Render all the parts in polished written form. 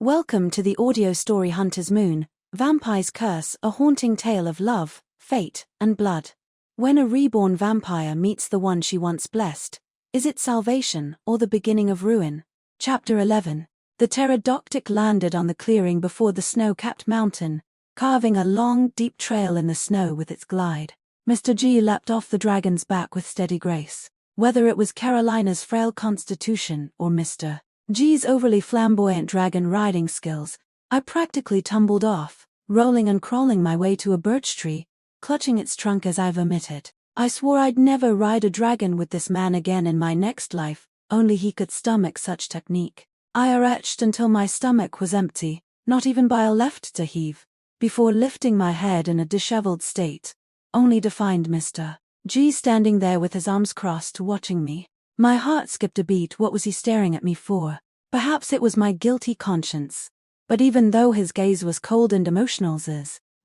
Welcome to the audio story Hunter's Moon, Vampire's Curse, a haunting tale of love, fate, and blood. When a reborn vampire meets the one she once blessed, is it salvation or the beginning of ruin? Chapter 11. The pterodactyl landed on the clearing before the snow-capped mountain, carving a long, deep trail in the snow with its glide. Mr. G leapt off the dragon's back with steady grace. Whether it was Carolina's frail constitution or Mr. G's overly flamboyant dragon riding skills, I practically tumbled off, rolling and crawling my way to a birch tree, clutching its trunk as I vomited. I swore I'd never ride a dragon with this man again in my next life, only he could stomach such technique. I retched until my stomach was empty, not even bile left to heave, before lifting my head in a disheveled state, only to find Mr. G standing there with his arms crossed watching me. My heart skipped a beat. What was he staring at me for? Perhaps it was my guilty conscience. But even though his gaze was cold and emotional,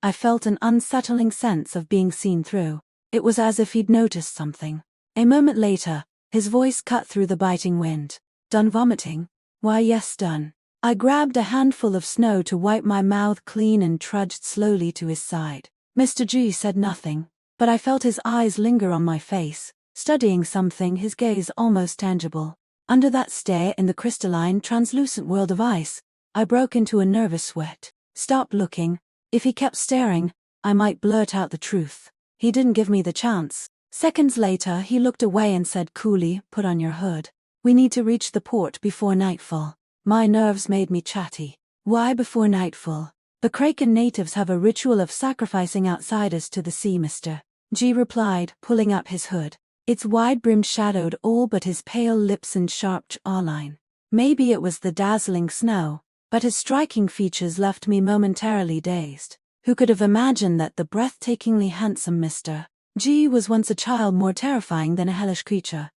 I felt an unsettling sense of being seen through. It was as if he'd noticed something. A moment later, his voice cut through the biting wind. Done vomiting? Why, yes, done. I grabbed a handful of snow to wipe my mouth clean and trudged slowly to his side. Mr. G said nothing, but I felt his eyes linger on my face, studying something, his gaze almost tangible. Under that stare in the crystalline, translucent world of ice, I broke into a nervous sweat. Stop looking. If he kept staring, I might blurt out the truth. He didn't give me the chance. Seconds later, he looked away and said coolly, "Put on your hood. We need to reach the port before nightfall." My nerves made me chatty. Why before nightfall? The Kraken natives have a ritual of sacrificing outsiders to the sea, Mr. G replied, pulling up his hood. Its wide brim shadowed all but his pale lips and sharp jawline. Maybe it was the dazzling snow, but his striking features left me momentarily dazed. Who could have imagined that the breathtakingly handsome Mr. G was once a child more terrifying than a hellish creature?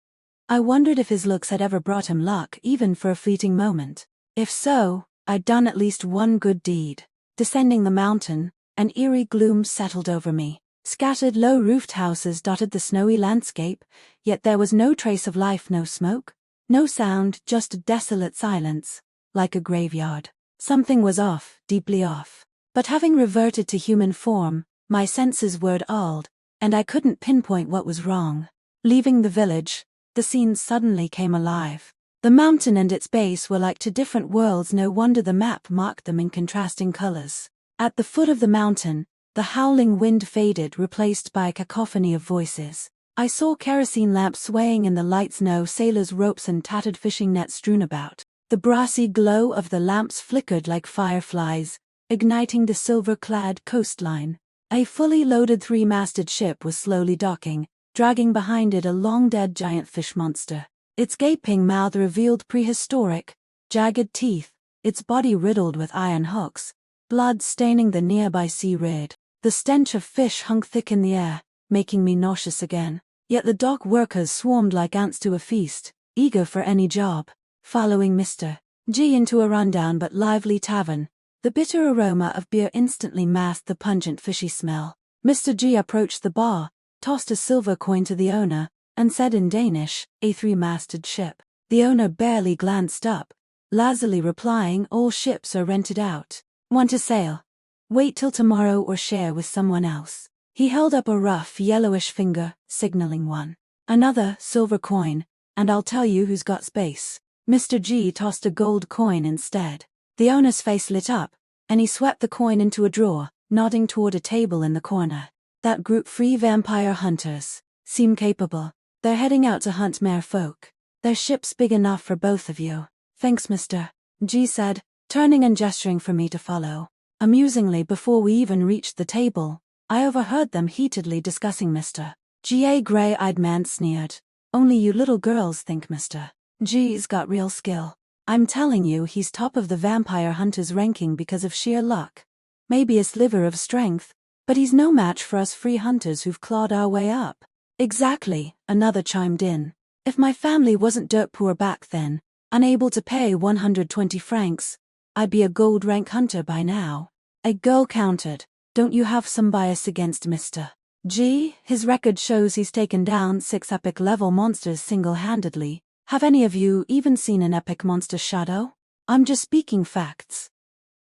I wondered if his looks had ever brought him luck, even for a fleeting moment. If so, I'd done at least one good deed. Descending the mountain, an eerie gloom settled over me. Scattered low-roofed houses dotted the snowy landscape, yet there was no trace of life, no smoke, no sound, just a desolate silence, like a graveyard. Something was off, deeply off. But having reverted to human form, my senses were dulled, and I couldn't pinpoint what was wrong. Leaving the village, the scene suddenly came alive. The mountain and its base were like two different worlds. No wonder the map marked them in contrasting colors. At the foot of the mountain, the howling wind faded, replaced by a cacophony of voices. I saw kerosene lamps swaying in the light snow, sailors' ropes and tattered fishing nets strewn about. The brassy glow of the lamps flickered like fireflies, igniting the silver-clad coastline. A fully loaded three-masted ship was slowly docking, dragging behind it a long-dead giant fish monster. Its gaping mouth revealed prehistoric, jagged teeth, its body riddled with iron hooks, blood staining the nearby sea rid. The stench of fish hung thick in the air, making me nauseous again. Yet the dock workers swarmed like ants to a feast, eager for any job. Following Mr. G into a rundown but lively tavern, the bitter aroma of beer instantly masked the pungent fishy smell. Mr. G approached the bar, tossed a silver coin to the owner, and said in Danish, "A three-masted ship." The owner barely glanced up, lazily replying, "All ships are rented out. Want to sail? Wait till tomorrow or share with someone else." He held up a rough yellowish finger, signaling one. "Another silver coin, and I'll tell you who's got space." Mr. G tossed a gold coin instead. The owner's face lit up, and he swept the coin into a drawer, nodding toward a table in the corner. "That group, free vampire hunters, seem capable. They're heading out to hunt mere folk. Their ship's big enough for both of you." "Thanks, Mr. G said, turning and gesturing for me to follow. Amusingly, before we even reached the table, I overheard them heatedly discussing Mr. G. A gray-eyed man sneered. "Only you little girls think Mr. G's got real skill. I'm telling you, he's top of the vampire hunters ranking because of sheer luck. Maybe a sliver of strength, but he's no match for us free hunters who've clawed our way up." "Exactly," another chimed in. "If my family wasn't dirt poor back then, unable to pay 120 francs, I'd be a gold rank hunter by now." A girl countered, "Don't you have some bias against Mr. G? His record shows he's taken down 6 epic level monsters single-handedly. Have any of you even seen an epic monster shadow?" I'm just speaking facts.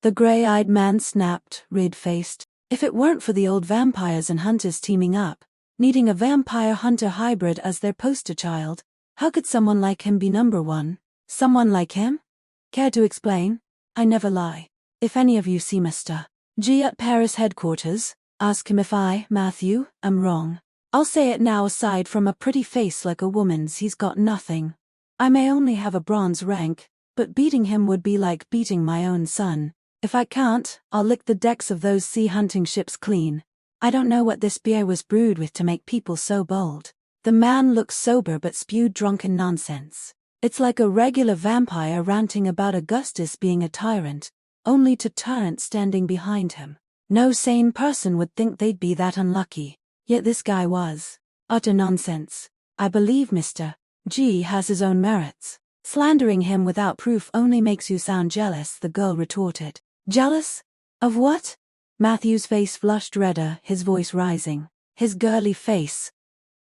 The gray-eyed man snapped, red-faced. If it weren't for the old vampires and hunters teaming up, needing a vampire-hunter hybrid as their poster child, how could someone like him be number one? Someone like him? Care to explain? I never lie. If any of you see Mr. G at Paris headquarters, ask him if I, Matthew, am wrong. I'll say it now, aside from a pretty face like a woman's, he's got nothing. I may only have a bronze rank, but beating him would be like beating my own son. If I can't, I'll lick the decks of those sea hunting ships clean. I don't know what this beer was brewed with to make people so bold. The man looked sober but spewed drunken nonsense. It's like a regular vampire ranting about Augustus being a tyrant, only to Torrent standing behind him. No sane person would think they'd be that unlucky, yet this guy was. Utter nonsense. I believe Mr. G has his own merits. Slandering him without proof only makes you sound jealous, the girl retorted. Jealous? Of what? Matthew's face flushed redder, his voice rising. His girly face.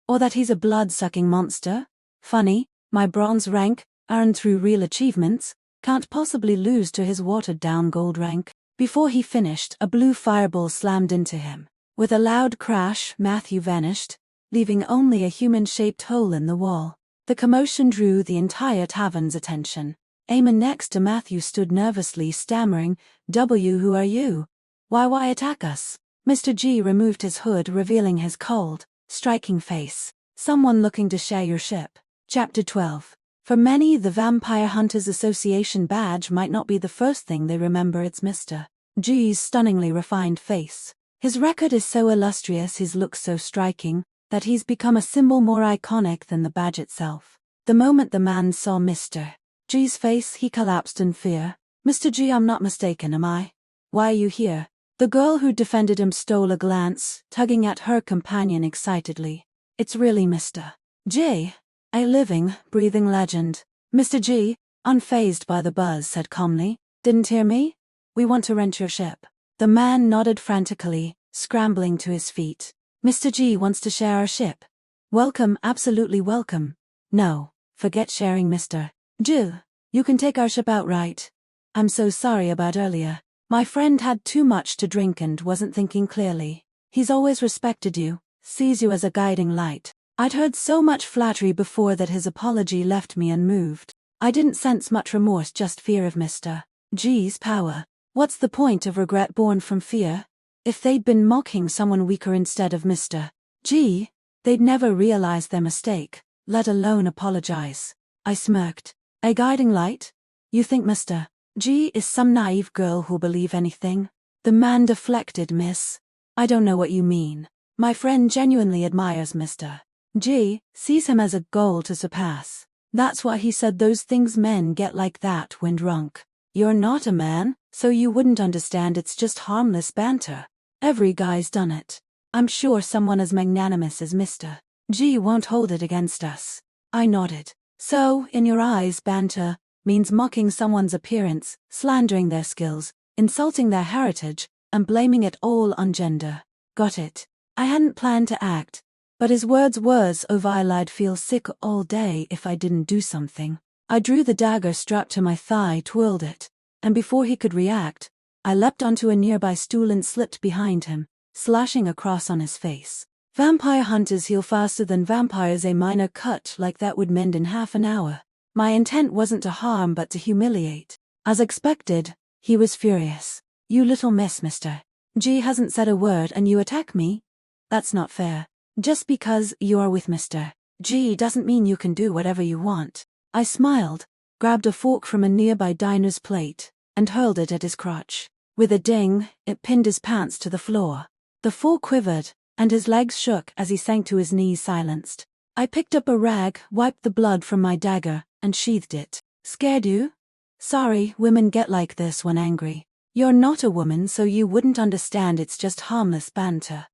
Or that he's a blood-sucking monster? Funny, my bronze rank, earned through real achievements, can't possibly lose to his watered-down gold rank. Before he finished, a blue fireball slammed into him. With a loud crash, Matthew vanished, leaving only a human-shaped hole in the wall. The commotion drew the entire tavern's attention. Eamon next to Matthew stood nervously, stammering, Who are you? Why attack us? Mr. G removed his hood, revealing his cold, striking face. Someone looking to share your ship. Chapter 12. For many, the Vampire Hunters Association badge might not be the first thing they remember. It's Mr. G's stunningly refined face. His record is so illustrious, his looks so striking, that he's become a symbol more iconic than the badge itself. The moment the man saw Mr. G's face, he collapsed in fear. Mr. G, I'm not mistaken, am I? Why are you here? The girl who defended him stole a glance, tugging at her companion excitedly. It's really Mr. G, a living, breathing legend. Mr. G, unfazed by the buzz, said calmly, Didn't hear me? We want to rent your ship. The man nodded frantically, scrambling to his feet. Mr. G wants to share our ship. Welcome, absolutely welcome. No, forget sharing, Mr. G. You can take our ship outright. I'm so sorry about earlier. My friend had too much to drink and wasn't thinking clearly. He's always respected you, sees you as a guiding light. I'd heard so much flattery before that his apology left me unmoved. I didn't sense much remorse, just fear of Mr. G's power. What's the point of regret born from fear? If they'd been mocking someone weaker instead of Mr. G, they'd never realize their mistake, let alone apologize. I smirked. A guiding light? You think Mr. G is some naive girl who'll believe anything? The man deflected, miss. I don't know what you mean. My friend genuinely admires Mr. G, sees him as a goal to surpass. That's why he said those things men get like that when drunk. You're not a man, so you wouldn't understand. It's just harmless banter. Every guy's done it. I'm sure someone as magnanimous as Mr. G won't hold it against us. I nodded. So, in your eyes, banter means mocking someone's appearance, slandering their skills, insulting their heritage, and blaming it all on gender. Got it. I hadn't planned to act, but his words were so vile I'd feel sick all day if I didn't do something. I drew the dagger strapped to my thigh, twirled it, and before he could react, I leapt onto a nearby stool and slipped behind him, slashing across on his face. Vampire hunters heal faster than vampires. A minor cut like that would mend in half an hour. My intent wasn't to harm but to humiliate. As expected, he was furious. You little miss, Mr. G hasn't said a word and you attack me? That's not fair. Just because you're with Mr. G doesn't mean you can do whatever you want. I smiled, grabbed a fork from a nearby diner's plate, and hurled it at his crotch. With a ding, it pinned his pants to the floor. The fork quivered, and his legs shook as he sank to his knees, silenced. I picked up a rag, wiped the blood from my dagger, and sheathed it. Scared you? Sorry, women get like this when angry. You're not a woman, so you wouldn't understand. It's just harmless banter.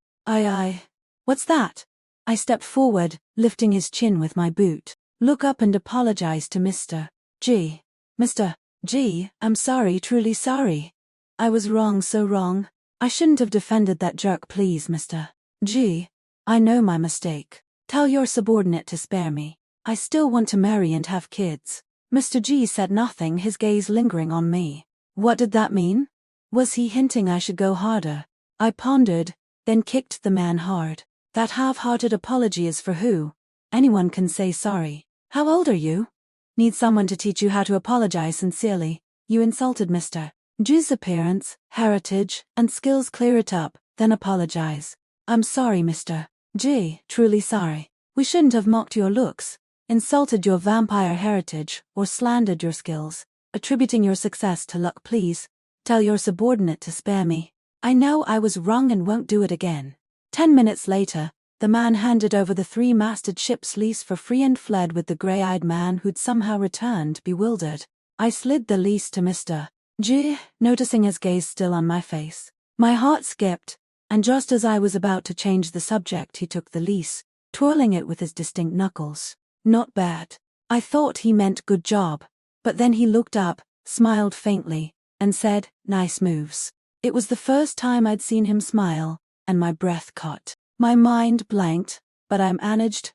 What's that? I stepped forward, lifting his chin with my boot. Look up and apologize to Mr. G. Mr. G, I'm sorry, truly sorry. I was wrong, so wrong. I shouldn't have defended that jerk, please, Mr. G. I know my mistake. Tell your subordinate to spare me. I still want to marry and have kids. Mr. G said nothing, his gaze lingering on me. What did that mean? Was he hinting I should go harder? I pondered, then kicked the man hard. That half-hearted apology is for who? Anyone can say sorry. How old are you? Need someone to teach you how to apologize sincerely. You insulted Mr. G's appearance, heritage, and skills. Clear it up, then apologize. I'm sorry, Mr. G, truly sorry. We shouldn't have mocked your looks, insulted your vampire heritage, or slandered your skills, attributing your success to luck. Please, tell your subordinate to spare me. I know I was wrong and won't do it again. 10 minutes later, the man handed over the 3-masted ship's lease for free and fled with the grey-eyed man who'd somehow returned, bewildered. I slid the lease to Mr. G, noticing his gaze still on my face. My heart skipped, and just as I was about to change the subject, he took the lease, twirling it with his distinct knuckles. Not bad. I thought he meant good job, but then he looked up, smiled faintly, and said, nice moves. It was the first time I'd seen him smile, and my breath caught. My mind blanked, but I managed.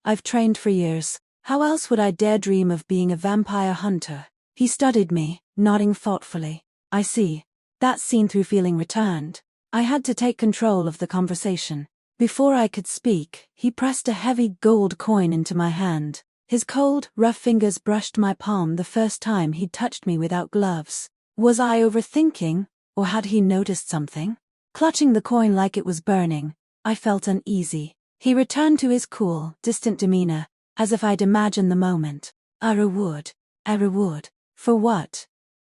I've trained for years. How else would I dare dream of being a vampire hunter? He studied me, nodding thoughtfully. I see. That seen through feeling returned. I had to take control of the conversation. Before I could speak, he pressed a heavy gold coin into my hand. His cold, rough fingers brushed my palm the first time he'd touched me without gloves. Was I overthinking, or had he noticed something? Clutching the coin like it was burning, I felt uneasy. He returned to his cool, distant demeanor, as if I'd imagined the moment. A reward. A reward. For what?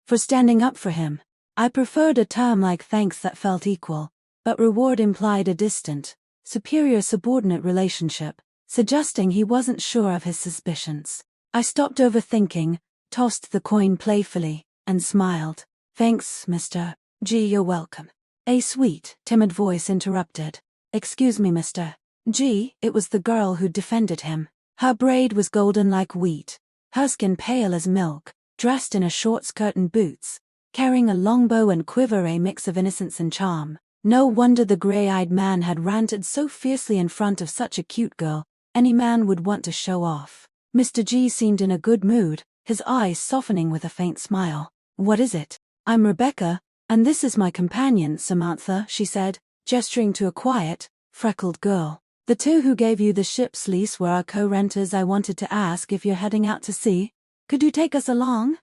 For standing up for him. I preferred a term like thanks that felt equal, but reward implied a distant, superior subordinate relationship, suggesting he wasn't sure of his suspicions. I stopped overthinking, tossed the coin playfully, and smiled. Thanks, Mr. G. You're welcome. A sweet, timid voice interrupted. Excuse me, Mr. G. It was the girl who defended him. Her braid was golden like wheat, her skin pale as milk, dressed in a short skirt and boots, carrying a longbow and quiver, a mix of innocence and charm. No wonder the grey-eyed man had ranted so fiercely in front of such a cute girl. Any man would want to show off. Mr. G seemed in a good mood, his eyes softening with a faint smile. What is it? I'm Rebecca, and this is my companion, Samantha, she said, gesturing to a quiet, freckled girl. The two who gave you the ship's lease were our co-renters. I wanted to ask if you're heading out to sea. Could you take us along?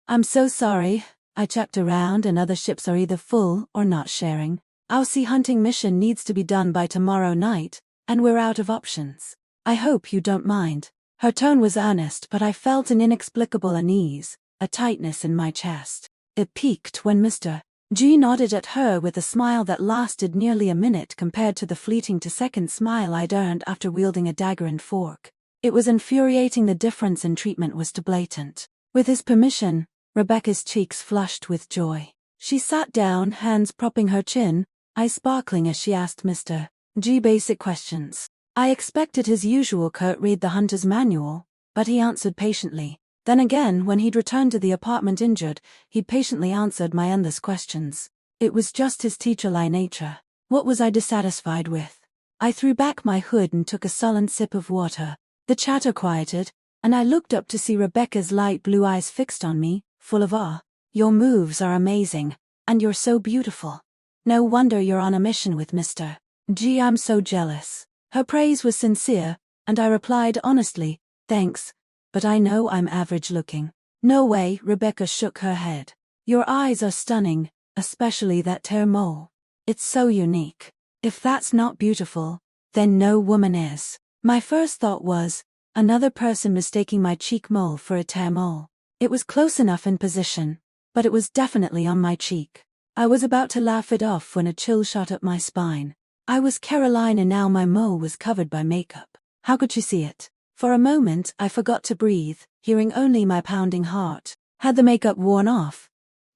I'm so sorry. I checked around and other ships are either full or not sharing. Our sea hunting mission needs to be done by tomorrow night, and we're out of options. I hope you don't mind. Her tone was earnest, but I felt an inexplicable unease, a tightness in my chest. It peaked when Mr. G nodded at her with a smile that lasted nearly a minute compared to the fleeting 2-second smile I'd earned after wielding a dagger and fork. It was infuriating. The difference in treatment was too blatant. With his permission, Rebecca's cheeks flushed with joy. She sat down, hands propping her chin, eyes sparkling as she asked Mr. G basic questions. I expected his usual curt read the hunter's manual, but he answered patiently. Then again, when he'd returned to the apartment injured, he'd patiently answered my endless questions. It was just his teacher-like nature. What was I dissatisfied with? I threw back my hood and took a sullen sip of water. The chatter quieted, and I looked up to see Rebecca's light blue eyes fixed on me, full of awe. Your moves are amazing, and you're so beautiful. No wonder you're on a mission with Mr. G. I'm so jealous. Her praise was sincere, and I replied honestly, thanks, but I know I'm average looking. No way, Rebecca shook her head. Your eyes are stunning, especially that tear mole. It's so unique. If that's not beautiful, then no woman is. My first thought was, another person mistaking my cheek mole for a tear mole. It was close enough in position, but it was definitely on my cheek. I was about to laugh it off when a chill shot up my spine. I was Caroline and now my mole was covered by makeup. How could she see it? For a moment I forgot to breathe, hearing only my pounding heart. Had the makeup worn off?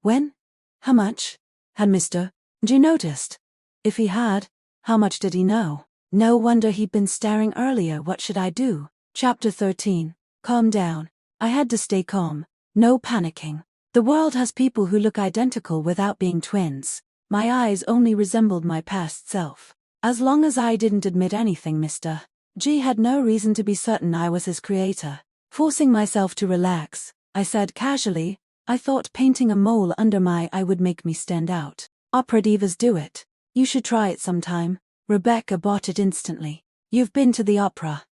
When? How much? Had Mr. G noticed? If he had, how much did he know? No wonder he'd been staring earlier. What should I do? Chapter 13. Calm down. I had to stay calm. No panicking. The world has people who look identical without being twins. My eyes only resembled my past self. As long as I didn't admit anything, Mr. G had no reason to be certain I was his creator. Forcing myself to relax, I said casually, I thought painting a mole under my eye would make me stand out. Opera divas do it. You should try it sometime. Rebecca bought it instantly. You've been to the opera.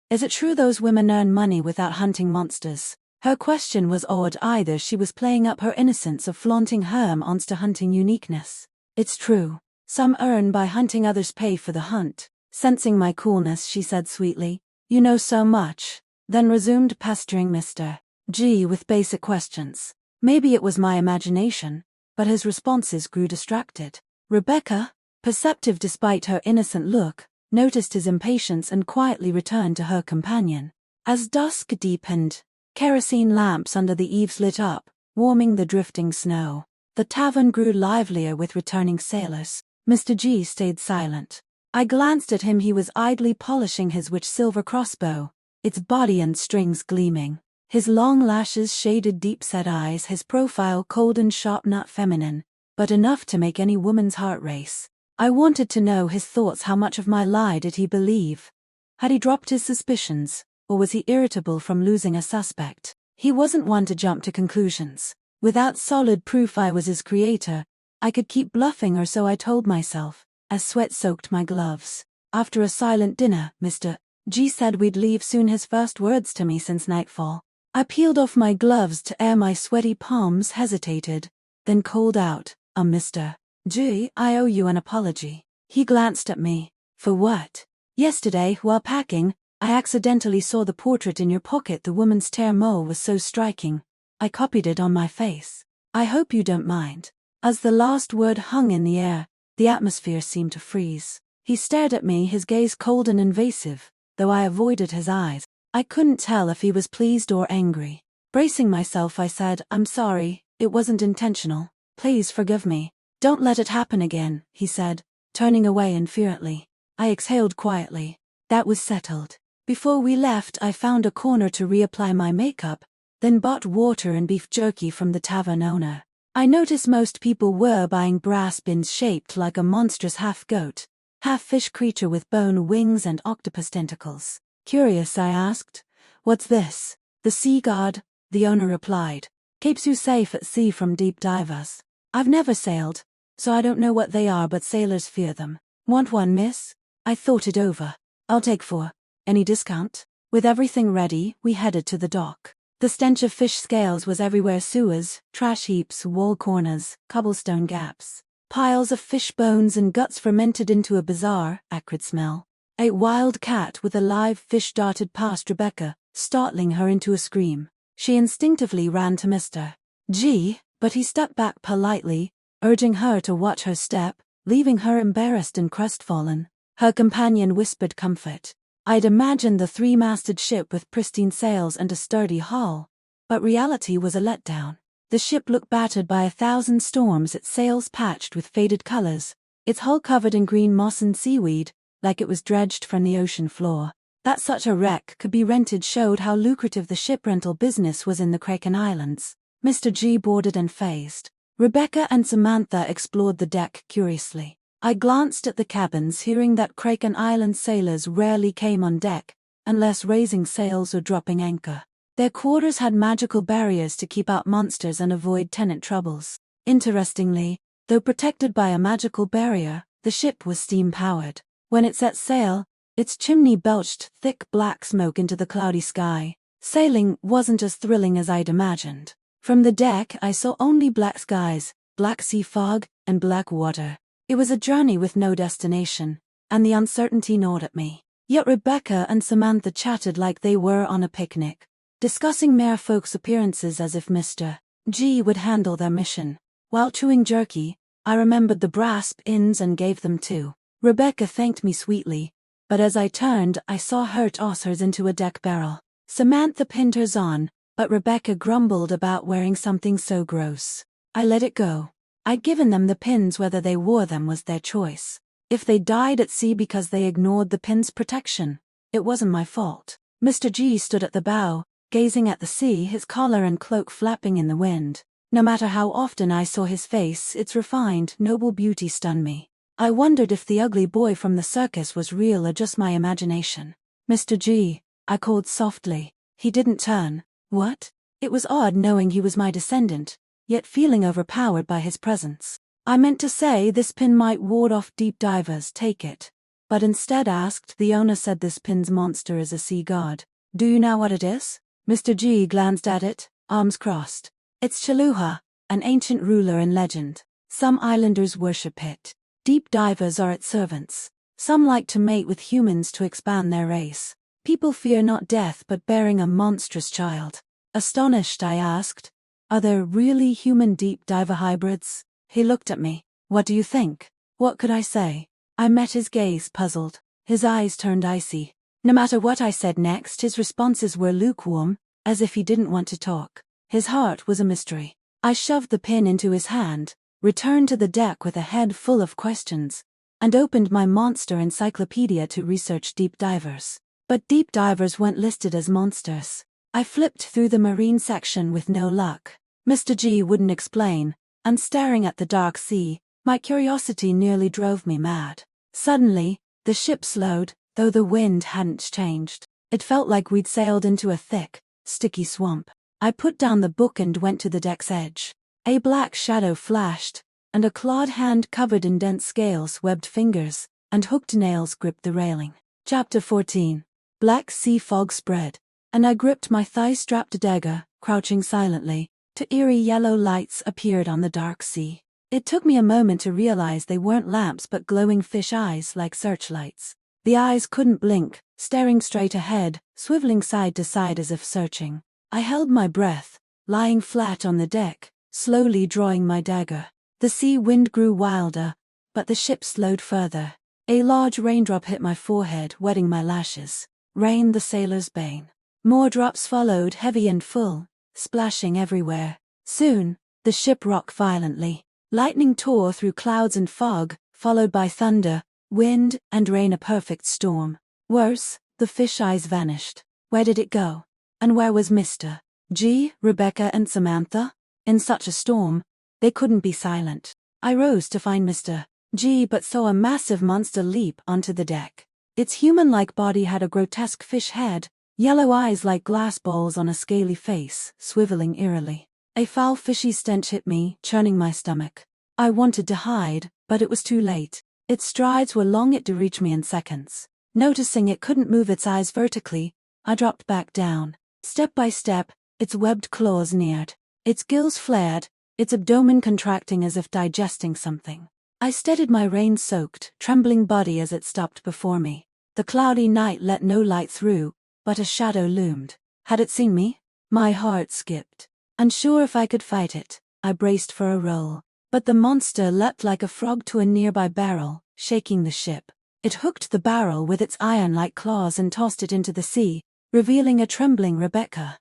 Is it true those women earn money without hunting monsters? Her question was odd. Either she was playing up her innocence of flaunting her monster hunting uniqueness. It's true. Some earn by hunting, others pay for the hunt. Sensing my coolness, she said sweetly, you know so much. Then resumed pestering Mr. G with basic questions. Maybe it was my imagination, but his responses grew distracted. Rebecca, perceptive despite her innocent look, noticed his impatience and quietly returned to her companion. As dusk deepened, kerosene lamps under the eaves lit up, warming the drifting snow. The tavern grew livelier with returning sailors. Mr. G stayed silent. I glanced at him. He was idly polishing his witch silver crossbow, its body and strings gleaming. His long lashes shaded deep-set eyes, his profile cold and sharp, not feminine, but enough to make any woman's heart race. I wanted to know his thoughts. How much of my lie did he believe? Had he dropped his suspicions, or was he irritable from losing a suspect? He wasn't one to jump to conclusions. Without solid proof I was his creator, I could keep bluffing, or so I told myself, as sweat soaked my gloves. After a silent dinner, Mr. G said we'd leave soon, his first words to me since nightfall. I peeled off my gloves to air my sweaty palms, hesitated, then called out, Mr. G, I owe you an apology. He glanced at me. For what? Yesterday, while packing, I accidentally saw the portrait in your pocket. The woman's tear mole was so striking, I copied it on my face. I hope you don't mind. As the last word hung in the air, the atmosphere seemed to freeze. He stared at me, his gaze cold and invasive, though I avoided his eyes. I couldn't tell if he was pleased or angry. Bracing myself, I said, I'm sorry, it wasn't intentional. Please forgive me. Don't let it happen again, he said, turning away infuriately. I exhaled quietly. That was settled. Before we left, I found a corner to reapply my makeup, then bought water and beef jerky from the tavern owner. I noticed most people were buying brass bins shaped like a monstrous half-goat, half-fish creature with bone wings and octopus tentacles. Curious, I asked, what's this? The sea god, the owner replied. Keeps you safe at sea from deep divers. I've never sailed, so I don't know what they are, but sailors fear them. Want one, miss? I thought it over. I'll take 4. Any discount? With everything ready, we headed to the dock. The stench of fish scales was everywhere: sewers, trash heaps, wall corners, cobblestone gaps. Piles of fish bones and guts fermented into a bizarre, acrid smell. A wild cat with a live fish darted past Rebecca, startling her into a scream. She instinctively ran to Mr. G, but he stepped back politely, urging her to watch her step, leaving her embarrassed and crestfallen. Her companion whispered comfort. I'd imagined the 3-masted ship with pristine sails and a sturdy hull, but reality was a letdown. The ship looked battered by 1,000 storms, its sails patched with faded colors, its hull covered in green moss and seaweed, like it was dredged from the ocean floor. That such a wreck could be rented showed how lucrative the ship rental business was in the Kraken Islands. Mr. G boarded and phased. Rebecca and Samantha explored the deck curiously. I glanced at the cabins, hearing that Kraken Island sailors rarely came on deck, unless raising sails or dropping anchor. Their quarters had magical barriers to keep out monsters and avoid tenant troubles. Interestingly, though protected by a magical barrier, the ship was steam-powered. When it set sail, its chimney belched thick black smoke into the cloudy sky. Sailing wasn't as thrilling as I'd imagined. From the deck, I saw only black skies, black sea fog, and black water. It was a journey with no destination, and the uncertainty gnawed at me. Yet Rebecca and Samantha chatted like they were on a picnic, discussing merfolk's appearances as if Mr. G would handle their mission. While chewing jerky, I remembered the brass pins and gave them to. Rebecca thanked me sweetly, but as I turned, I saw her toss hers into a deck barrel. Samantha pinned hers on, but Rebecca grumbled about wearing something so gross. I let it go. I'd given them the pins, whether they wore them was their choice. If they died at sea because they ignored the pin's protection, it wasn't my fault. Mr. G stood at the bow, gazing at the sea, his collar and cloak flapping in the wind. No matter how often I saw his face, its refined, noble beauty stunned me. I wondered if the ugly boy from the circus was real or just my imagination. Mr. G, I called softly. He didn't turn. What? It was odd knowing he was my descendant, yet feeling overpowered by his presence. I meant to say this pin might ward off deep divers, take it. But instead asked, the owner said this pin's monster is a sea god. Do you know what it is? Mr. G glanced at it, arms crossed. It's Chaluha, an ancient ruler in legend. Some islanders worship it. Deep divers are its servants. Some like to mate with humans to expand their race. People fear not death but bearing a monstrous child. Astonished, I asked, are there really human deep diver hybrids? He looked at me. What do you think? What could I say? I met his gaze, puzzled. His eyes turned icy. No matter what I said next, his responses were lukewarm, as if he didn't want to talk. His heart was a mystery. I shoved the pin into his hand, returned to the deck with a head full of questions, and opened my monster encyclopedia to research deep divers. But deep divers weren't listed as monsters. I flipped through the marine section with no luck. Mr. G wouldn't explain, and staring at the dark sea, my curiosity nearly drove me mad. Suddenly, the ship slowed, though the wind hadn't changed. It felt like we'd sailed into a thick, sticky swamp. I put down the book and went to the deck's edge. A black shadow flashed, and a clawed hand covered in dense scales, webbed fingers, and hooked nails gripped the railing. Chapter 14. Black sea fog spread, and I gripped my thigh-strapped dagger, crouching silently, to eerie yellow lights appeared on the dark sea. It took me a moment to realize they weren't lamps but glowing fish eyes like searchlights. The eyes couldn't blink, staring straight ahead, swiveling side to side as if searching. I held my breath, lying flat on the deck, slowly drawing my dagger. The sea wind grew wilder, but the ship slowed further. A large raindrop hit my forehead, wetting my lashes. Rain, the sailor's bane. More drops followed, heavy and full, splashing everywhere. Soon, the ship rocked violently. Lightning tore through clouds and fog, followed by thunder, wind, and rain, a perfect storm. Worse, the fish eyes vanished. Where did it go? And where was Mr. G, Rebecca, and Samantha? In such a storm, they couldn't be silent. I rose to find Mr. G but saw a massive monster leap onto the deck. Its human-like body had a grotesque fish head, yellow eyes like glass balls on a scaly face, swiveling eerily. A foul fishy stench hit me, churning my stomach. I wanted to hide, but it was too late. Its strides were long, it to reach me in seconds. Noticing it couldn't move its eyes vertically, I dropped back down. Step by step, its webbed claws neared. Its gills flared, its abdomen contracting as if digesting something. I steadied my rain-soaked, trembling body as it stopped before me. The cloudy night let no light through, but a shadow loomed. Had it seen me? My heart skipped. Unsure if I could fight it, I braced for a roll. But the monster leapt like a frog to a nearby barrel, shaking the ship. It hooked the barrel with its iron-like claws and tossed it into the sea, revealing a trembling Rebecca.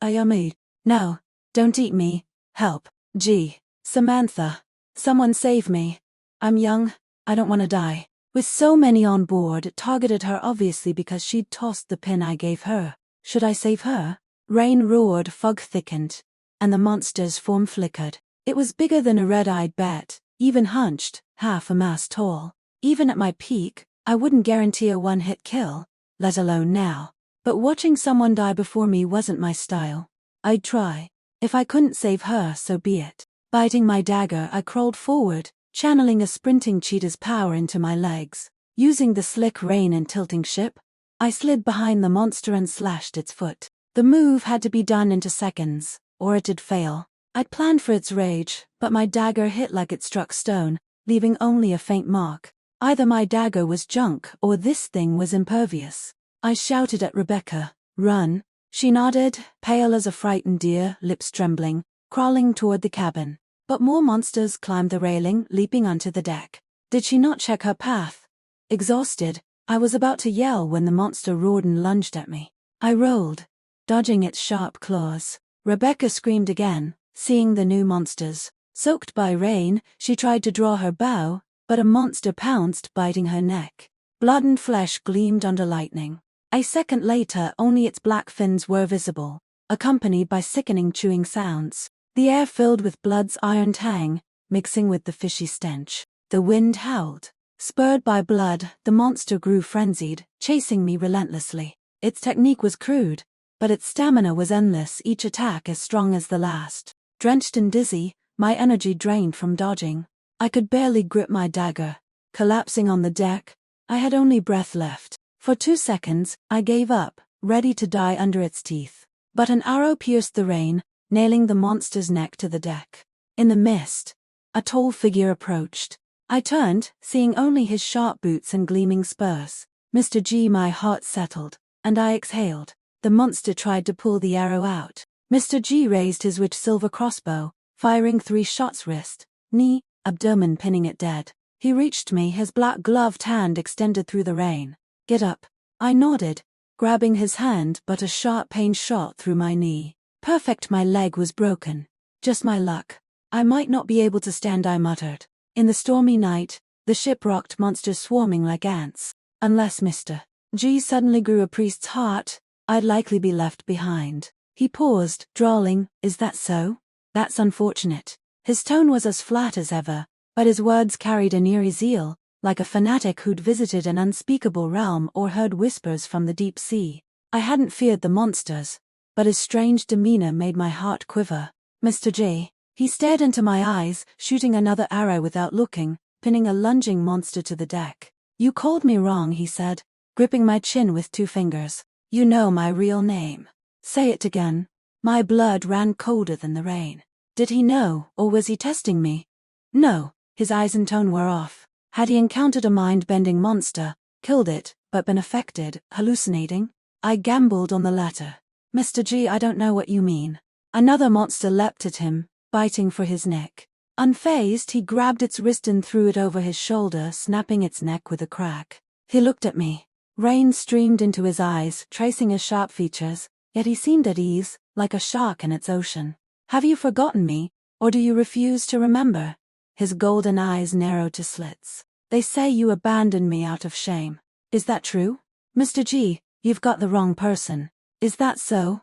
Yummy. No, don't eat me. Help. G. Samantha. Someone save me. I'm young, I don't want to die. With so many on board, it targeted her obviously because she'd tossed the pin I gave her. Should I save her? Rain roared, fog thickened, and the monster's form flickered. It was bigger than a red-eyed bat, even hunched, half a mast tall. Even at my peak, I wouldn't guarantee a one-hit kill, let alone now. But watching someone die before me wasn't my style. I'd try. If I couldn't save her, so be it. Biting my dagger, I crawled forward, channeling a sprinting cheetah's power into my legs. Using the slick rein and tilting ship, I slid behind the monster and slashed its foot. The move had to be done into seconds, or it'd fail. I'd planned for its rage, but my dagger hit like it struck stone, leaving only a faint mark. Either my dagger was junk or this thing was impervious. I shouted at Rebecca, "Run." She nodded, pale as a frightened deer, lips trembling, crawling toward the cabin. But more monsters climbed the railing, leaping onto the deck. Did she not check her path? Exhausted, I was about to yell when the monster roared and lunged at me. I rolled, dodging its sharp claws. Rebecca screamed again, seeing the new monsters. Soaked by rain, she tried to draw her bow, but a monster pounced, biting her neck. Blood and flesh gleamed under lightning. A second later, only its black fins were visible, accompanied by sickening chewing sounds. The air filled with blood's iron tang, mixing with the fishy stench. The wind howled. Spurred by blood, the monster grew frenzied, chasing me relentlessly. Its technique was crude, but its stamina was endless, each attack as strong as the last. Drenched and dizzy, my energy drained from dodging. I could barely grip my dagger. Collapsing on the deck, I had only breath left. For 2 seconds, I gave up, ready to die under its teeth. But an arrow pierced the rain, nailing the monster's neck to the deck. In the mist, a tall figure approached. I turned, seeing only his sharp boots and gleaming spurs. Mr. G. My heart settled, and I exhaled. The monster tried to pull the arrow out. Mr. G. raised his rich silver crossbow, firing 3 shots wrist, knee, abdomen, pinning it dead. He reached me, his black gloved hand extended through the rain. Get up. I nodded, grabbing his hand, but a sharp pain shot through my knee. Perfect, my leg was broken. Just my luck. I might not be able to stand, I muttered. In the stormy night, the ship rocked, monsters swarming like ants. Unless Mr. G suddenly grew a priest's heart, I'd likely be left behind. He paused, drawling, "Is that so? That's unfortunate." His tone was as flat as ever, but his words carried an eerie zeal, like a fanatic who'd visited an unspeakable realm or heard whispers from the deep sea. I hadn't feared the monsters, but his strange demeanor made my heart quiver. "Mr. J." He stared into my eyes, shooting another arrow without looking, pinning a lunging monster to the deck. "You called me wrong," he said, gripping my chin with 2 fingers. "You know my real name." "Say it again." My blood ran colder than the rain. Did he know, or was he testing me? No, his eyes and tone were off. Had he encountered a mind-bending monster, killed it, but been affected, hallucinating? I gambled on the latter. "Mr. G, I don't know what you mean." Another monster leapt at him, biting for his neck. Unfazed, he grabbed its wrist and threw it over his shoulder, snapping its neck with a crack. He looked at me. Rain streamed into his eyes, tracing his sharp features, yet he seemed at ease, like a shark in its ocean. "Have you forgotten me, or do you refuse to remember?" His golden eyes narrowed to slits. "They say you abandoned me out of shame. Is that true?" "Mr. G, you've got the wrong person." "Is that so?"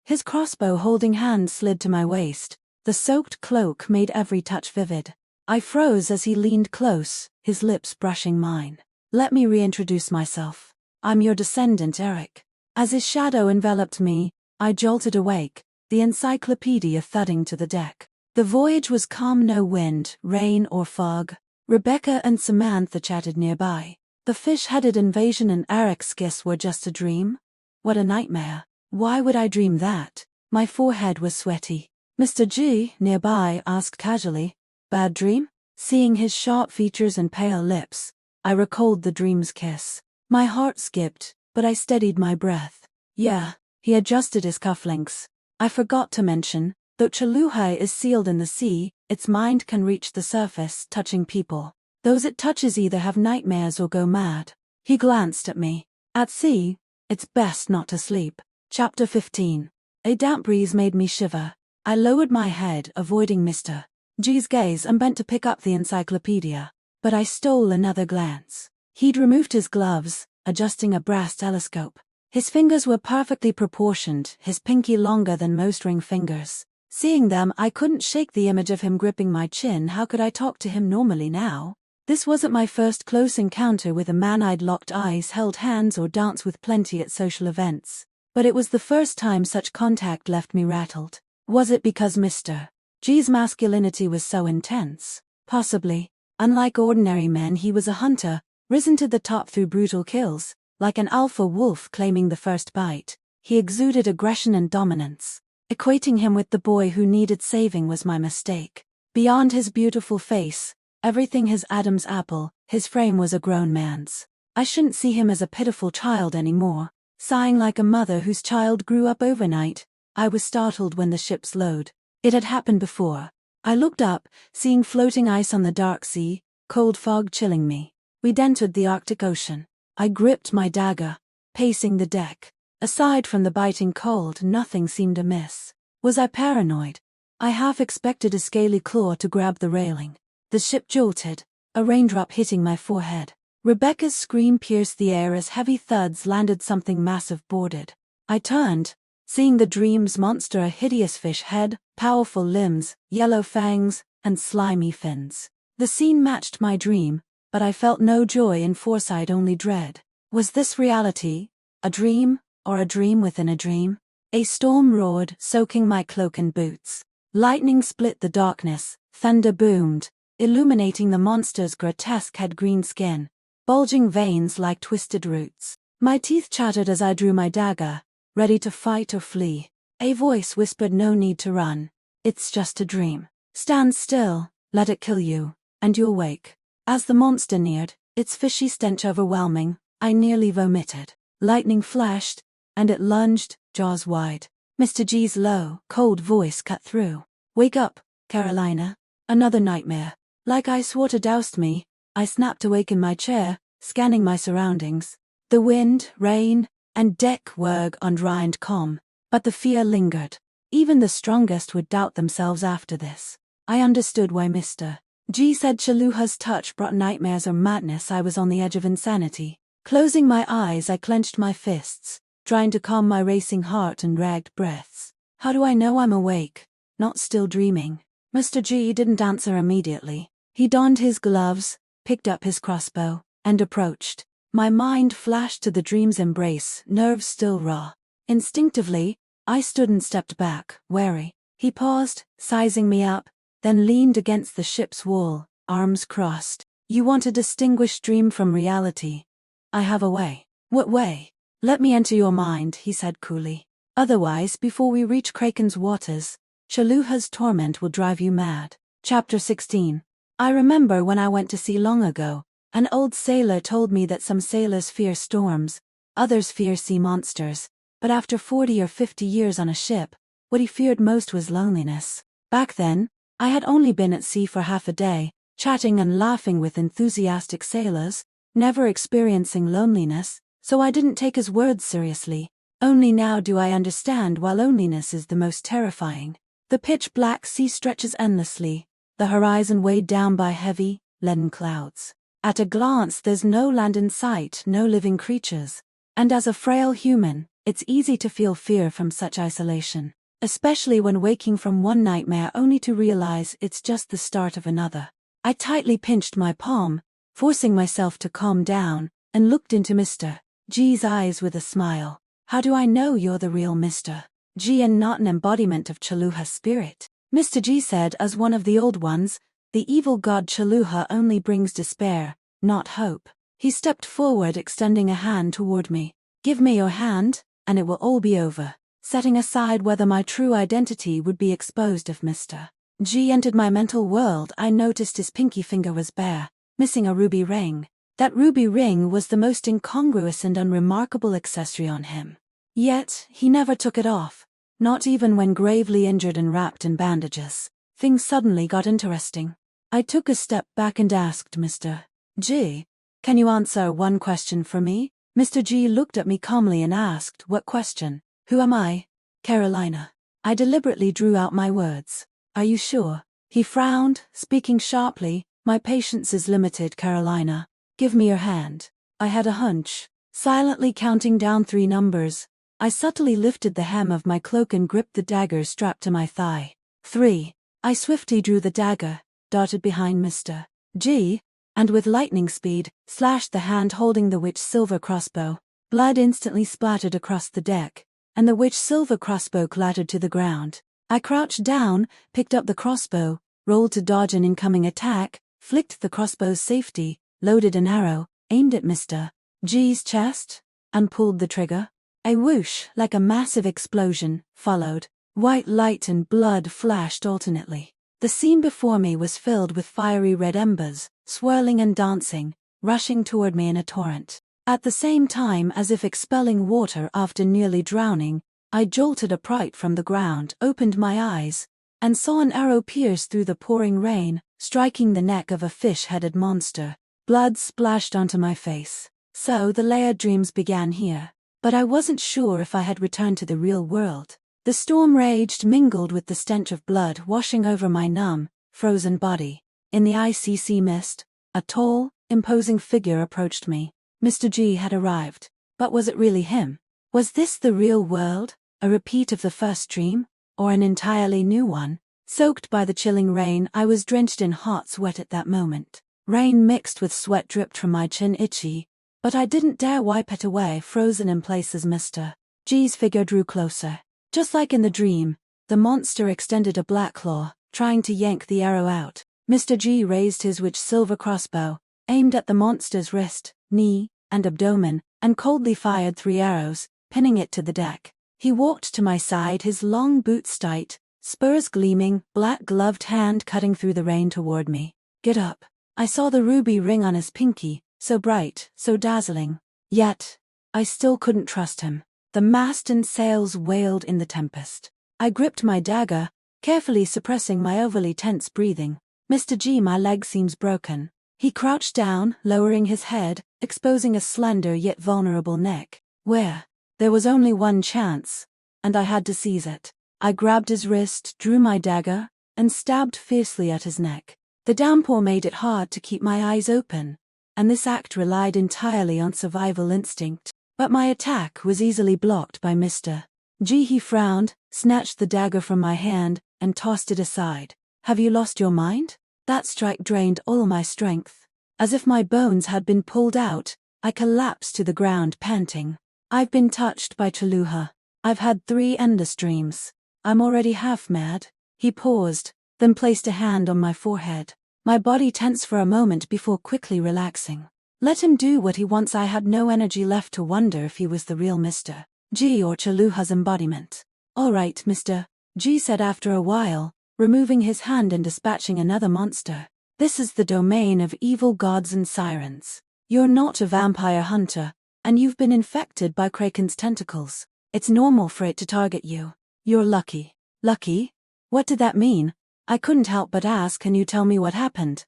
His crossbow-holding hand slid to my waist. The soaked cloak made every touch vivid. I froze as he leaned close, his lips brushing mine. "Let me reintroduce myself. I'm your descendant, Eric." As his shadow enveloped me, I jolted awake, the encyclopedia thudding to the deck. The voyage was calm, no wind, rain, or fog. Rebecca and Samantha chatted nearby. The fish-headed invasion and Eric's kiss were just a dream? What a nightmare. Why would I dream that? My forehead was sweaty. Mr. G, nearby, asked casually, "Bad dream?" Seeing his sharp features and pale lips, I recalled the dream's kiss. My heart skipped, but I steadied my breath. "Yeah." He adjusted his cufflinks. "I forgot to mention, though Chaluhai is sealed in the sea, its mind can reach the surface, touching people. Those it touches either have nightmares or go mad." He glanced at me. "At sea, it's best not to sleep." Chapter 15. A damp breeze made me shiver. I lowered my head, avoiding Mr. G's gaze, and bent to pick up the encyclopedia. But I stole another glance. He'd removed his gloves, adjusting a brass telescope. His fingers were perfectly proportioned, his pinky longer than most ring fingers. Seeing them, I couldn't shake the image of him gripping my chin. How could I talk to him normally now? This wasn't my first close encounter with a man. I'd locked eyes, held hands, or danced with plenty at social events. But it was the first time such contact left me rattled. Was it because Mr. G's masculinity was so intense? Possibly. Unlike ordinary men, he was a hunter, risen to the top through brutal kills, like an alpha wolf claiming the first bite. He exuded aggression and dominance. Equating him with the boy who needed saving was my mistake. Beyond his beautiful face, everything his Adam's apple, his frame was a grown man's. I shouldn't see him as a pitiful child anymore, sighing like a mother whose child grew up overnight. I was startled when the ship's load. It had happened before. I looked up, seeing floating ice on the dark sea, cold fog chilling me. We'd entered the Arctic Ocean. I gripped my dagger, pacing the deck. Aside from the biting cold, nothing seemed amiss. Was I paranoid? I half expected a scaly claw to grab the railing. The ship jolted, a raindrop hitting my forehead. Rebecca's scream pierced the air as heavy thuds landed. Something massive boarded. I turned, seeing the dream's monster, a hideous fish head, powerful limbs, yellow fangs, and slimy fins. The scene matched my dream, but I felt no joy in foresight, only dread. Was this reality? A dream? or a dream within a dream? A storm roared, soaking my cloak and boots. Lightning split the darkness, thunder boomed, illuminating the monster's grotesque head-green skin, bulging veins like twisted roots. My teeth chattered as I drew my dagger, ready to fight or flee. A voice whispered, "No need to run. It's just a dream. Stand still, let it kill you, and you'll wake." As the monster neared, its fishy stench overwhelming, I nearly vomited. Lightning flashed, and it lunged, jaws wide. Mr. G's low, cold voice cut through. "Wake up, Carolina. Another nightmare." Like ice water doused me, I snapped awake in my chair, scanning my surroundings. The wind, rain, and deck were dry and calm, but the fear lingered. Even the strongest would doubt themselves after this. I understood why Mr. G said Chaluha's touch brought nightmares or madness. I was on the edge of insanity. Closing my eyes, I clenched my fists, trying to calm my racing heart and ragged breaths. How do I know I'm awake, not still dreaming? Mr. G didn't answer immediately. He donned his gloves, picked up his crossbow, and approached. My mind flashed to the dream's embrace, nerves still raw. Instinctively, I stood and stepped back, wary. He paused, sizing me up, then leaned against the ship's wall, arms crossed. "You want to distinguish dream from reality? I have a way." "What way?" "Let me enter your mind," he said coolly. "Otherwise, before we reach Kraken's waters, Chaluha's torment will drive you mad." Chapter 16. I remember when I went to sea long ago, an old sailor told me that some sailors fear storms, others fear sea monsters, but after 40 or 50 years on a ship, what he feared most was loneliness. Back then, I had only been at sea for half a day, chatting and laughing with enthusiastic sailors, never experiencing loneliness, so I didn't take his words seriously. Only now do I understand why loneliness is the most terrifying. The pitch-black sea stretches endlessly, the horizon weighed down by heavy, leaden clouds. At a glance there's no land in sight, no living creatures. And as a frail human, it's easy to feel fear from such isolation, especially when waking from one nightmare only to realize it's just the start of another. I tightly pinched my palm, forcing myself to calm down, and looked into Mr. G's eyes with a smile. "How do I know you're the real Mr. G and not an embodiment of Chaluha's spirit?" Mr. G said, as one of the old ones, "The evil god Chaluha only brings despair, not hope." He stepped forward, extending a hand toward me. "Give me your hand, and it will all be over." Setting aside whether my true identity would be exposed if Mr. G entered my mental world, I noticed his pinky finger was bare, missing a ruby ring. That ruby ring was the most incongruous and unremarkable accessory on him. Yet, he never took it off, not even when gravely injured and wrapped in bandages. Things suddenly got interesting. I took a step back and asked Mr. G, "Can you answer one question for me?" Mr. G looked at me calmly and asked, "What question?" "Who am I?" "Carolina." I deliberately drew out my words. "Are you sure?" He frowned, speaking sharply, "My patience is limited, Carolina. Give me your hand." I had a hunch. Silently counting down 3 numbers, I subtly lifted the hem of my cloak and gripped the dagger strapped to my thigh. 3. I swiftly drew the dagger, darted behind Mr. G, and with lightning speed, slashed the hand holding the witch silver crossbow. Blood instantly splattered across the deck, and the witch silver crossbow clattered to the ground. I crouched down, picked up the crossbow, rolled to dodge an incoming attack, flicked the crossbow's safety, loaded an arrow, aimed at Mr. G's chest, and pulled the trigger. A whoosh, like a massive explosion, followed. White light and blood flashed alternately. The scene before me was filled with fiery red embers, swirling and dancing, rushing toward me in a torrent. At the same time, as if expelling water after nearly drowning, I jolted upright from the ground, opened my eyes, and saw an arrow pierce through the pouring rain, striking the neck of a fish-headed monster. Blood splashed onto my face. So the layered dreams began here. But I wasn't sure if I had returned to the real world. The storm raged, mingled with the stench of blood washing over my numb, frozen body. In the icy sea mist, a tall, imposing figure approached me. Mr. G had arrived. But was it really him? Was this the real world, a repeat of the first dream, or an entirely new one? Soaked by the chilling rain, I was drenched in hot sweat at that moment. Rain mixed with sweat dripped from my chin, itchy, but I didn't dare wipe it away, frozen in place as Mr. G's figure drew closer. Just like in the dream, the monster extended a black claw, trying to yank the arrow out. Mr. G raised his rich silver crossbow, aimed at the monster's wrist, knee, and abdomen, and coldly fired 3 arrows, pinning it to the deck. He walked to my side, his long boots tight, spurs gleaming, black gloved hand cutting through the rain toward me. Get up. I saw the ruby ring on his pinky, so bright, so dazzling. Yet, I still couldn't trust him. The mast and sails wailed in the tempest. I gripped my dagger, carefully suppressing my overly tense breathing. Mr. G, my leg seems broken. He crouched down, lowering his head, exposing a slender yet vulnerable neck. Where? There was only one chance, and I had to seize it. I grabbed his wrist, drew my dagger, and stabbed fiercely at his neck. The downpour made it hard to keep my eyes open, and this act relied entirely on survival instinct. But my attack was easily blocked by Mr. G. He frowned, snatched the dagger from my hand, and tossed it aside. Have you lost your mind? That strike drained all my strength. As if my bones had been pulled out, I collapsed to the ground panting. I've been touched by Chaluha. I've had 3 endless dreams. I'm already half mad. He paused, then placed a hand on my forehead. My body tensed for a moment before quickly relaxing. Let him do what he wants. I had no energy left to wonder if he was the real Mr. G or Chaluha's embodiment. All right, Mr. G said after a while, removing his hand and dispatching another monster. This is the domain of evil gods and sirens. You're not a vampire hunter, and you've been infected by Kraken's tentacles. It's normal for it to target you. You're lucky. Lucky? What did that mean? I couldn't help but ask. Can you tell me what happened?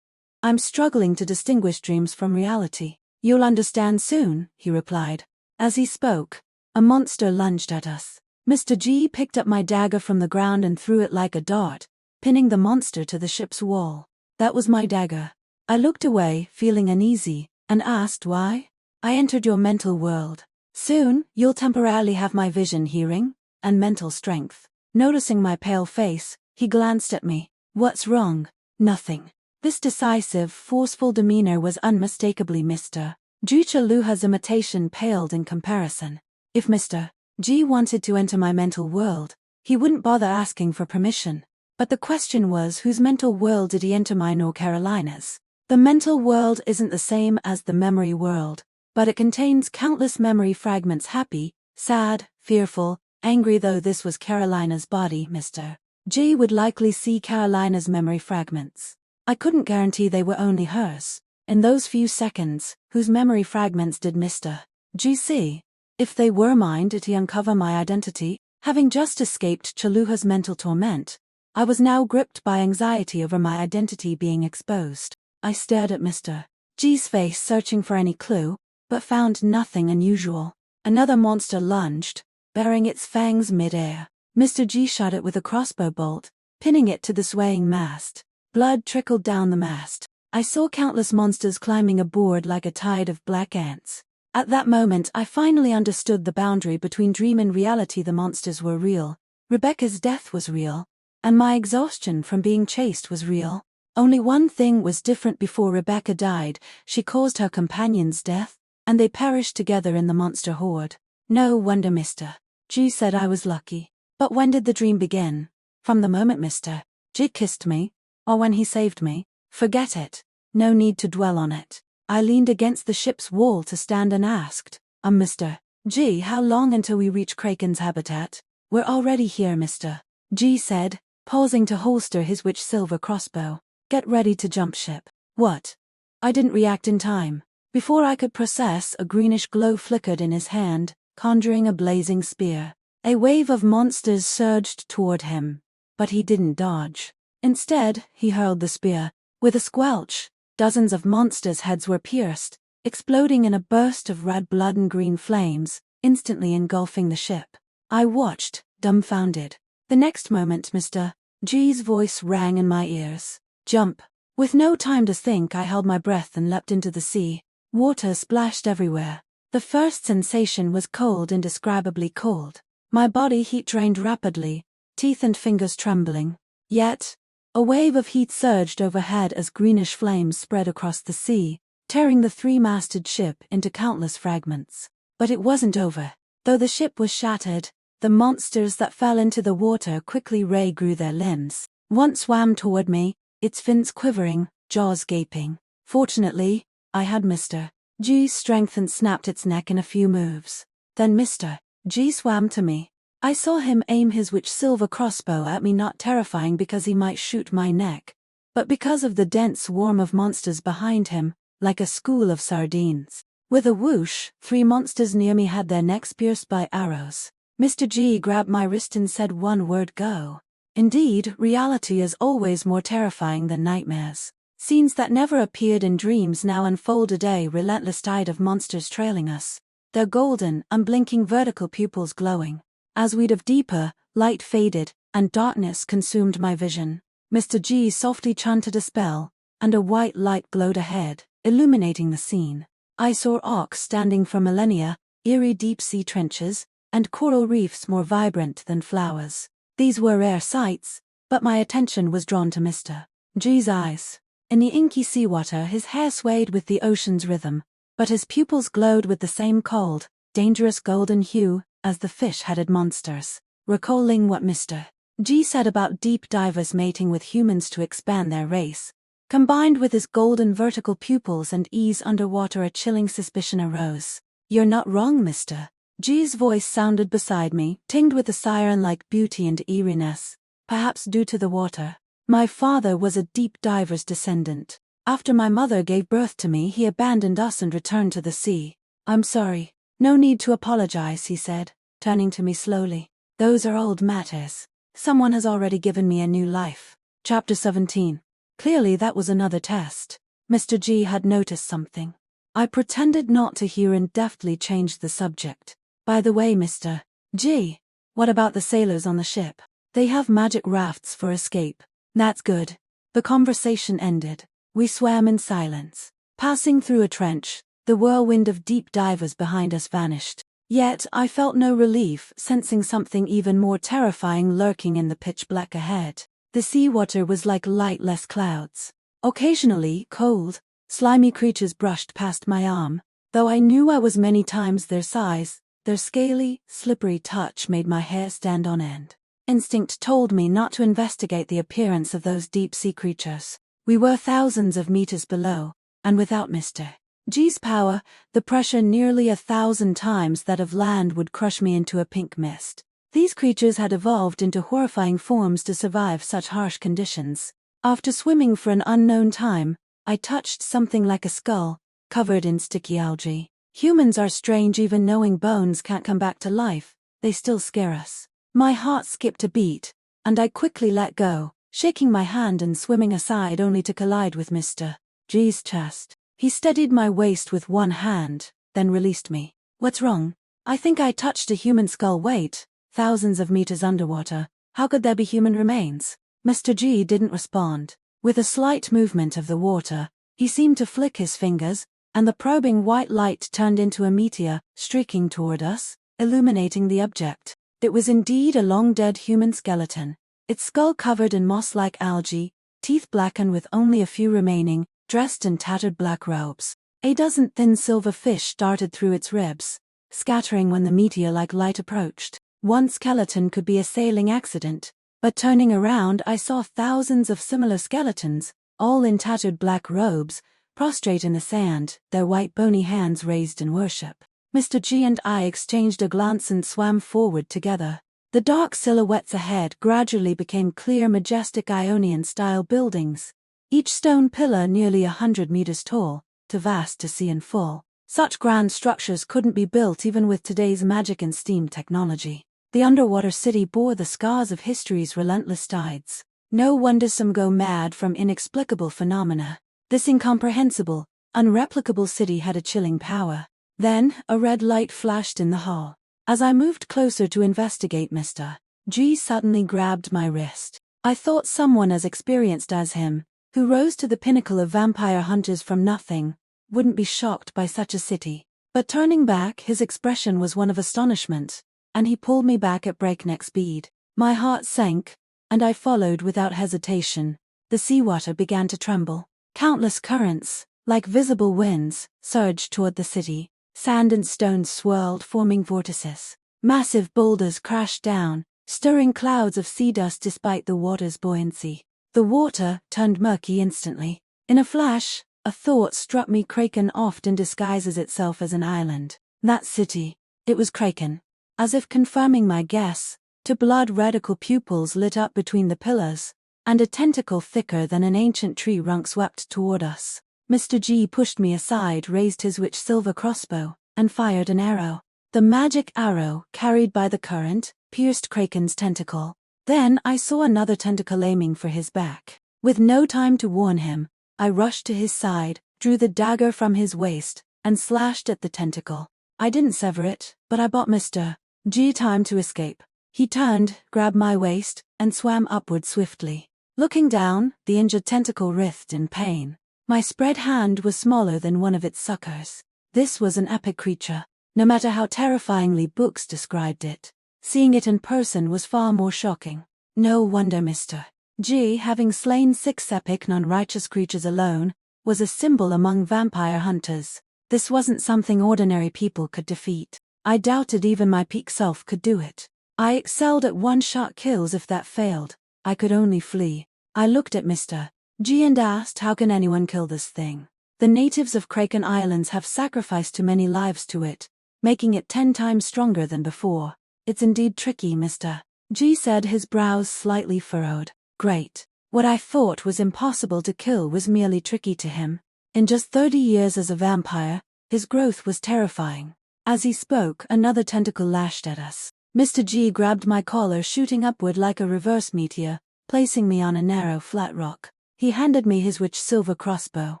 I'm struggling to distinguish dreams from reality. You'll understand soon, he replied. As he spoke, a monster lunged at us. Mr. G picked up my dagger from the ground and threw it like a dart, pinning the monster to the ship's wall. That was my dagger. I looked away, feeling uneasy, and asked why. I entered your mental world. Soon, you'll temporarily have my vision, hearing, and mental strength. Noticing my pale face, he glanced at me. What's wrong? Nothing. This decisive, forceful demeanor was unmistakably Mr. G. Chaluha's imitation paled in comparison. If Mr. G wanted to enter my mental world, he wouldn't bother asking for permission. But the question was, whose mental world did he enter, mine or Carolina's? The mental world isn't the same as the memory world, but it contains countless memory fragments, happy, sad, fearful, angry. Though this was Carolina's body, Mr. G would likely see Carolina's memory fragments. I couldn't guarantee they were only hers. In those few seconds, whose memory fragments did Mr. G see? If they were mine, did he uncover my identity? Having just escaped Chaluha's mental torment, I was now gripped by anxiety over my identity being exposed. I stared at Mr. G's face, searching for any clue, but found nothing unusual. Another monster lunged, baring its fangs mid-air. Mr. G shot it with a crossbow bolt, pinning it to the swaying mast. Blood trickled down the mast. I saw countless monsters climbing aboard like a tide of black ants. At that moment, I finally understood the boundary between dream and reality. The monsters were real. Rebecca's death was real. And my exhaustion from being chased was real. Only one thing was different. Before Rebecca died, she caused her companion's death, and they perished together in the monster horde. No wonder Mr. G said I was lucky. But when did the dream begin? From the moment Mr. G kissed me, or when he saved me? Forget it. No need to dwell on it. I leaned against the ship's wall to stand and asked, Mr. G, how long until we reach Kraken's habitat? We're already here, Mr. G said, pausing to holster his rich silver crossbow. Get ready to jump ship. What? I didn't react in time. Before I could process, a greenish glow flickered in his hand, conjuring a blazing spear. A wave of monsters surged toward him, but he didn't dodge. Instead, he hurled the spear. With a squelch, dozens of monsters' heads were pierced, exploding in a burst of red blood and green flames, instantly engulfing the ship. I watched, dumbfounded. The next moment, Mr. G's voice rang in my ears. Jump. With no time to think, I held my breath and leapt into the sea. Water splashed everywhere. The first sensation was cold, indescribably cold. My body heat drained rapidly, teeth and fingers trembling. Yet, a wave of heat surged overhead as greenish flames spread across the sea, tearing the 3-masted ship into countless fragments. But it wasn't over. Though the ship was shattered, the monsters that fell into the water quickly regrew their limbs. One swam toward me, its fins quivering, jaws gaping. Fortunately, I had Mr. G's strength and snapped its neck in a few moves. Then Mr. G swam to me. I saw him aim his witch silver crossbow at me, not terrifying because he might shoot my neck, but because of the dense swarm of monsters behind him, like a school of sardines. With a whoosh, 3 monsters near me had their necks pierced by arrows. Mr. G grabbed my wrist and said one word, "Go." Indeed, reality is always more terrifying than nightmares. Scenes that never appeared in dreams now unfolded, a relentless tide of monsters trailing us, their golden, unblinking vertical pupils glowing. As we dove deeper, light faded, and darkness consumed my vision. Mr. G softly chanted a spell, and a white light glowed ahead, illuminating the scene. I saw rocks standing for millennia, eerie deep-sea trenches, and coral reefs more vibrant than flowers. These were rare sights, but my attention was drawn to Mr. G's eyes. In the inky seawater his hair swayed with the ocean's rhythm, but his pupils glowed with the same cold, dangerous golden hue as the fish-headed monsters. Recalling what Mr. G said about deep divers mating with humans to expand their race, combined with his golden vertical pupils and ease underwater, a chilling suspicion arose. "You're not wrong, Mr. G's voice sounded beside me, tinged with a siren-like beauty and eeriness, perhaps due to the water. My father was a deep diver's descendant. After my mother gave birth to me, he abandoned us and returned to the sea. I'm sorry. No need to apologize," he said, turning to me slowly. "Those are old matters. Someone has already given me a new life." Chapter 17. Clearly that was another test. Mr. G had noticed something. I pretended not to hear and deftly changed the subject. "By the way, Mr. G, what about the sailors on the ship? They have magic rafts for escape." "That's good." The conversation ended. We swam in silence. Passing through a trench, the whirlwind of deep divers behind us vanished. Yet I felt no relief, sensing something even more terrifying lurking in the pitch black ahead. The seawater was like lightless clouds. Occasionally, cold, slimy creatures brushed past my arm, though I knew I was many times their size. Their scaly, slippery touch made my hair stand on end. Instinct told me not to investigate the appearance of those deep-sea creatures. We were thousands of meters below, and without Mr. G's power, the pressure nearly 1,000 times that of land would crush me into a pink mist. These creatures had evolved into horrifying forms to survive such harsh conditions. After swimming for an unknown time, I touched something like a skull, covered in sticky algae. Humans are strange. Even knowing bones can't come back to life, they still scare us. My heart skipped a beat, and I quickly let go, shaking my hand and swimming aside only to collide with Mr. G's chest. He steadied my waist with one hand, then released me. "What's wrong?" "I think I touched a human skull." "Wait, thousands of meters underwater, how could there be human remains?" Mr. G didn't respond. With a slight movement of the water, he seemed to flick his fingers, and the probing white light turned into a meteor, streaking toward us, illuminating the object. It was indeed a long-dead human skeleton, its skull covered in moss-like algae, teeth blackened with only a few remaining, dressed in tattered black robes. A dozen thin silver fish darted through its ribs, scattering when the meteor-like light approached. One skeleton could be a sailing accident, but turning around I saw thousands of similar skeletons, all in tattered black robes, prostrate in the sand, their white bony hands raised in worship. Mr. G and I exchanged a glance and swam forward together. The dark silhouettes ahead gradually became clear, majestic Ionian-style buildings, each stone pillar nearly 100 meters tall, too vast to see in full. Such grand structures couldn't be built even with today's magic and steam technology. The underwater city bore the scars of history's relentless tides. No wonder some go mad from inexplicable phenomena. This incomprehensible, unreplicable city had a chilling power. Then, a red light flashed in the hall. As I moved closer to investigate, Mr. G suddenly grabbed my wrist. I thought someone as experienced as him, who rose to the pinnacle of vampire hunters from nothing, wouldn't be shocked by such a city. But turning back, his expression was one of astonishment, and he pulled me back at breakneck speed. My heart sank, and I followed without hesitation. The seawater began to tremble. Countless currents, like visible winds, surged toward the city. Sand and stones swirled, forming vortices. Massive boulders crashed down, stirring clouds of sea dust despite the water's buoyancy. The water turned murky instantly. In a flash, a thought struck me. Kraken often disguises itself as an island. That city, it was Kraken. As if confirming my guess, two blood-radical pupils lit up between the pillars, and a tentacle thicker than an ancient tree trunk swept toward us. Mr. G pushed me aside, raised his rich silver crossbow, and fired an arrow. The magic arrow, carried by the current, pierced Kraken's tentacle. Then I saw another tentacle aiming for his back. With no time to warn him, I rushed to his side, drew the dagger from his waist, and slashed at the tentacle. I didn't sever it, but I bought Mr. G time to escape. He turned, grabbed my waist, and swam upward swiftly. Looking down, the injured tentacle writhed in pain. My spread hand was smaller than one of its suckers. This was an epic creature, no matter how terrifyingly books described it. Seeing it in person was far more shocking. No wonder Mr. G, having slain 6 epic non-righteous creatures alone, was a symbol among vampire hunters. This wasn't something ordinary people could defeat. I doubted even my peak self could do it. I excelled at one-shot kills. If that failed, I could only flee. I looked at Mr. G and asked, how can anyone kill this thing? The natives of Kraken Islands have sacrificed too many lives to it, making it 10 times stronger than before. It's indeed tricky, Mr. G said, his brows slightly furrowed. Great. What I thought was impossible to kill was merely tricky to him. In just 30 years as a vampire, his growth was terrifying. As he spoke, another tentacle lashed at us. Mr. G grabbed my collar, shooting upward like a reverse meteor, placing me on a narrow, flat rock. He handed me his rich silver crossbow.